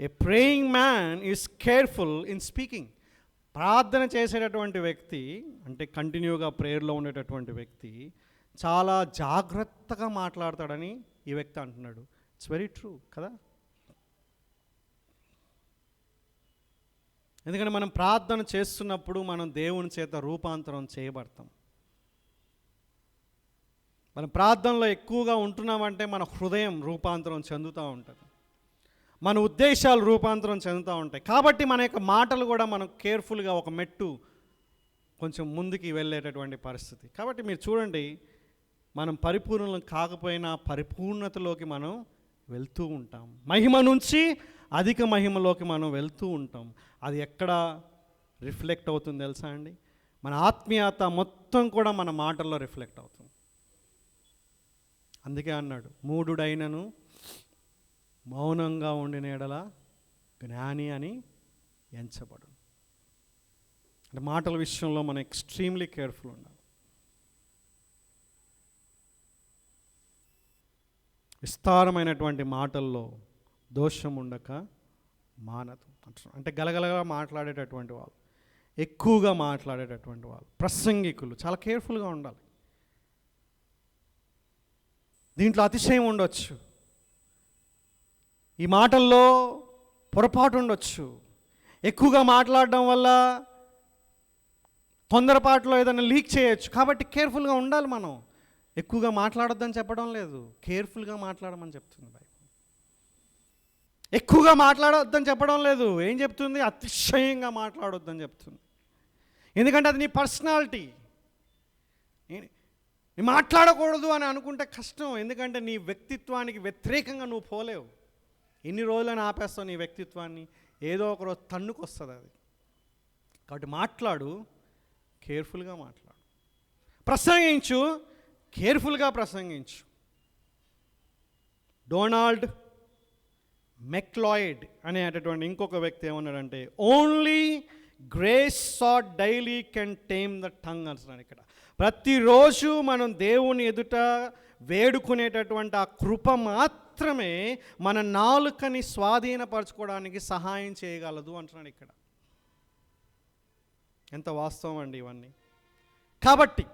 a praying man is careful in speaking. ప్రార్థన చేసేటటువంటి వ్యక్తి అంటే కంటిన్యూగా ప్రేయర్లో ఉండేటటువంటి వ్యక్తి చాలా జాగ్రత్తగా మాట్లాడతాడని ఈ వ్యక్తి అంటున్నాడు. ఇట్స్ వెరీ ట్రూ కదా. ఎందుకంటే మనం ప్రార్థన చేస్తున్నప్పుడు మనం దేవుని చేత రూపాంతరం చేయబడతాం. మనం ప్రార్థనలో ఎక్కువగా ఉంటున్నామంటే మన హృదయం రూపాంతరం చెందుతూ ఉంటుంది, మన ఉద్దేశాలు రూపాంతరం చెందుతూ ఉంటాయి. కాబట్టి మన యొక్క మాటలు కూడా మనం కేర్ఫుల్గా ఒక మెట్టు కొంచెం ముందుకి వెళ్ళేటటువంటి పరిస్థితి. కాబట్టి మీరు చూడండి, మనం పరిపూర్ణం కాకపోయినా పరిపూర్ణతలోకి మనం వెళ్తూ ఉంటాం. మహిమ నుంచి అధిక మహిమలోకి మనం వెళ్తూ ఉంటాం. అది ఎక్కడ రిఫ్లెక్ట్ అవుతుంది తెలుసా అండి? మన ఆత్మీయత మొత్తం కూడా మన మాటల్లో రిఫ్లెక్ట్ అవుతుంది. అందుకే అన్నాడు, మూఢుడైనను మౌనంగా ఉండిన ఎడల జ్ఞాని అని ఎంచబడు. అంటే మాటల విషయంలో మనం ఎక్స్ట్రీమ్లీ కేర్ఫుల్ ఉండాలి. విస్తారమైనటువంటి మాటల్లో దోషం ఉండక మానదు. అంటే గలగలగా మాట్లాడేటటువంటి వాళ్ళు, ఎక్కువగా మాట్లాడేటటువంటి వాళ్ళు, ప్రసంగికులు చాలా కేర్ఫుల్గా ఉండాలి. దీంట్లో అతిశయం ఉండొచ్చు. ఈ మాటల్లో పొరపాటు ఉండొచ్చు. ఎక్కువగా మాట్లాడడం వల్ల తొందరపాటులో ఏదైనా లీక్ చేయొచ్చు. కాబట్టి కేర్ఫుల్గా ఉండాలి. మనం ఎక్కువగా మాట్లాడొద్దని చెప్పడం లేదు, కేర్ఫుల్గా మాట్లాడమని చెప్తుంది బైబిల్. ఎక్కువగా మాట్లాడొద్దని చెప్పడం లేదు, ఏం చెప్తుంది? అతిశయంగా మాట్లాడొద్దని చెప్తుంది. ఎందుకంటే అది నీ పర్సనాలిటీ. నీ మాట్లాడకూడదు అని అనుకుంటే కష్టం, ఎందుకంటే నీ వ్యక్తిత్వానికి వ్యతిరేకంగా నువ్వు పోలేవు. ఎన్ని రోజులని ఆపేస్తావు నీ వ్యక్తిత్వాన్ని? ఏదో ఒక రోజు తన్నుకు వస్తుంది అది. కాబట్టి మాట్లాడు, కేర్ఫుల్గా మాట్లాడు. ప్రసంగించు, కేర్ఫుల్గా ప్రసంగించు. డొనాల్డ్ మెక్లాయిడ్ అనేటటువంటి ఇంకొక వ్యక్తి ఏమన్నాడంటే, only grace sought daily can tame the tongue అంటున్నాడు ఇక్కడ. ప్రతిరోజు మనం దేవుని ఎదుట వేడుకునేటటువంటి ఆ కృప మాత్రమే మన నాలుకని స్వాధీనపరచుకోవడానికి సహాయం చేయగలదు అంటున్నాడు ఇక్కడ. ఎంత వాస్తవం అండి ఇవన్నీ. కాబట్టి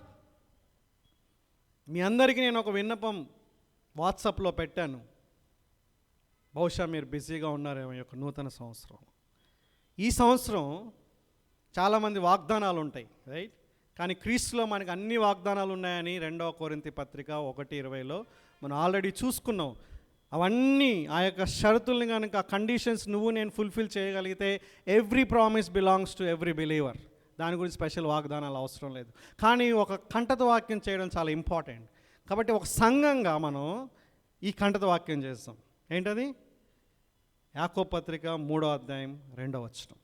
మీ అందరికీ నేను ఒక విన్నపం వాట్సాప్లో పెట్టాను. బహుశా మీరు బిజీగా ఉన్నారేమో ఈ యొక్క నూతన సంవత్సరం. ఈ సంవత్సరం చాలామంది వాగ్దానాలు ఉంటాయి, రైట్? కానీ క్రీస్తులో మనకు అన్ని వాగ్దానాలు ఉన్నాయని 2 కొరింథీ పత్రిక 1:20లో మనం ఆల్రెడీ చూసుకున్నాం. అవన్నీ ఆ యొక్క షరతుల్ని కనుక, కండిషన్స్ నువ్వు నేను ఫుల్ఫిల్ చేయగలిగితే every promise belongs to every believer. దాని గురించి స్పెషల్ వాగ్దానాలు అవసరం లేదు. కానీ ఒక కంటత వాక్యం చేయడం చాలా ఇంపార్టెంట్. కాబట్టి ఒక సంఘంగా మనం ఈ కంటత వాక్యం చేస్తాం. ఏంటది? యాకోబు పత్రిక 3:2.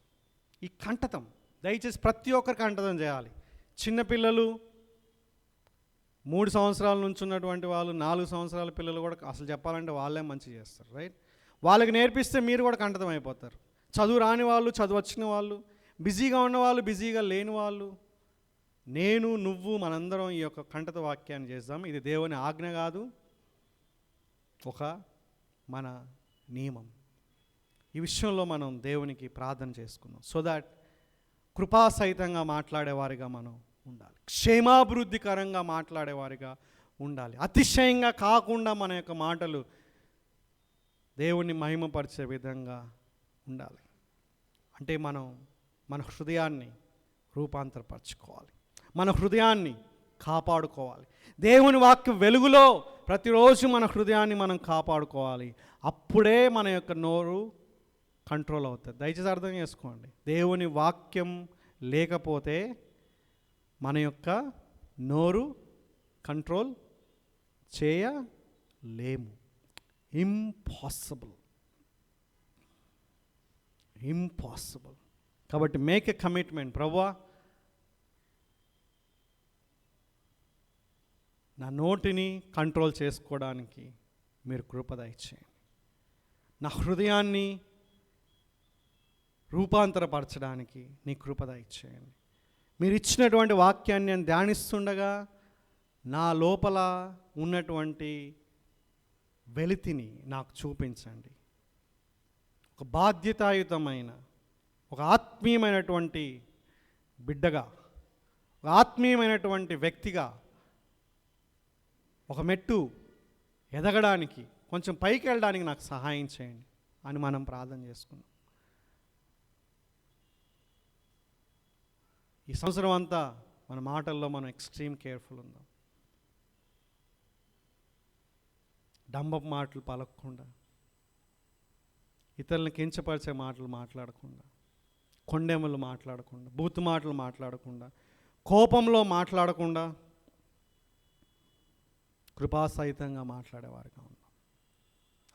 ఈ కంటతం దయచేసి ప్రతి ఒక్కరికి కంటతం చేయాలి. చిన్నపిల్లలు, 3 సంవత్సరాల నుంచి ఉన్నటువంటి వాళ్ళు, 4 సంవత్సరాల పిల్లలు కూడా అసలు చెప్పాలంటే వాళ్ళే మంచి చేస్తారు, రైట్? వాళ్ళకి నేర్పిస్తే మీరు కూడా కంటతం అయిపోతారు. చదువు రాని వాళ్ళు, చదువు వచ్చిన వాళ్ళు, బిజీగా ఉన్నవాళ్ళు, బిజీగా లేని వాళ్ళు, నేను నువ్వు మనందరం ఈ యొక్క కంటత వాక్యాన్ని చేద్దాం. ఇది దేవుని ఆజ్ఞ కాదు, ఒక మన నియమం. ఈ విషయంలో మనం దేవునికి ప్రార్థన చేసుకుందాం. సో దాట్ కృపాసహితంగా మాట్లాడేవారిగా మనం ఉండాలి, క్షేమాభివృద్ధికరంగా మాట్లాడేవారిగా ఉండాలి. అతిశయంగా కాకుండా మన యొక్క మాటలు దేవుని మహిమపరిచే విధంగా ఉండాలి. అంటే మనం మన హృదయాన్ని రూపాంతరపరచుకోవాలి, మన హృదయాన్ని కాపాడుకోవాలి. దేవుని వాక్య వెలుగులో ప్రతిరోజు మన హృదయాన్ని మనం కాపాడుకోవాలి. అప్పుడే మన యొక్క నోరు కంట్రోల్ అవుతుంది. దయచేసి అర్థం చేసుకోండి, దేవుని వాక్యం లేకపోతే మన యొక్క నోరు కంట్రోల్ చేయలేము. ఇంపాసిబుల్. కాబట్టి మేక్ ఎ కమిట్మెంట్. ప్రభువా, నా నోటిని కంట్రోల్ చేసుకోవడానికి మీరు కృప దయచేయండి. నా హృదయాన్ని రూపాంతరపరచడానికి నీ కృప దయచేయండి. మీరు ఇచ్చినటువంటి వాక్యాన్ని నేను ధ్యానిస్తుండగా నా లోపల ఉన్నటువంటి వెలితిని నాకు చూపించండి. ఒక బాధ్యతాయుతమైన, ఒక ఆత్మీయమైనటువంటి బిడ్డగా, ఒక ఆత్మీయమైనటువంటి వ్యక్తిగా ఒక మెట్టు ఎదగడానికి, కొంచెం పైకి వెళ్ళడానికి నాకు సహాయం చేయండి అని మనం ప్రార్థన చేసుకున్నాం. ఈ సంవత్సరం అంతా మన మాటల్లో మనం ఎక్స్ట్రీమ్ కేర్ఫుల్ ఉందాం. డంబపు మాటలు పలకకుండా, ఇతరులను కించపరిచే మాటలు మాట్లాడకుండా, కొండెములు మాట్లాడకుండా, బూతు మాటలు మాట్లాడకుండా, కోపంలో మాట్లాడకుండా, కృపాసహితంగా మాట్లాడేవారుగా ఉన్నాం.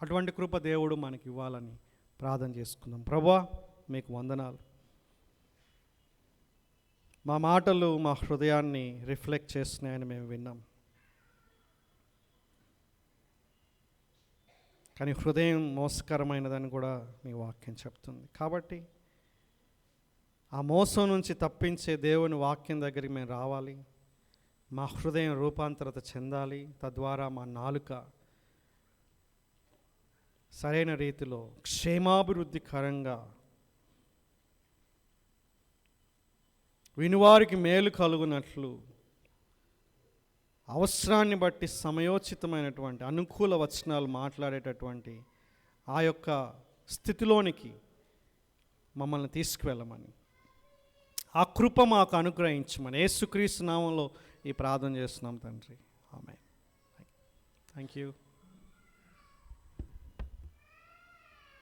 అటువంటి కృప దేవుడు మనకి ఇవ్వాలని ప్రార్థన చేసుకుందాం. ప్రభువా, మీకు వందనాలు. మా మాటలు మా హృదయాన్ని రిఫ్లెక్ట్ చేస్తున్నాయని మేము విన్నాం. కానీ హృదయం మోసకరమైనదని కూడా మీ వాక్యం చెప్తుంది. కాబట్టి ఆ మోసం నుంచి తప్పించే దేవుని వాక్యం దగ్గరికి మేము రావాలి. మా హృదయం రూపాంతరత చెందాలి. తద్వారా మా నాలుక సరైన రీతిలో క్షేమాభివృద్ధికరంగా, వినివారికి మేలు కలుగునట్లు, అవసరాన్ని బట్టి సమయోచితమైనటువంటి అనుకూల వచనాలు మాట్లాడేటటువంటి ఆ యొక్క స్థితిలోనికి మమ్మల్ని తీసుకువెళ్ళమని, ఆ కృప మాకు అనుగ్రహించమని యేసుక్రీస్తు నామంలో ఈ ప్రార్థన చేస్తున్నాం తండ్రి. ఆమేన్. Thank you.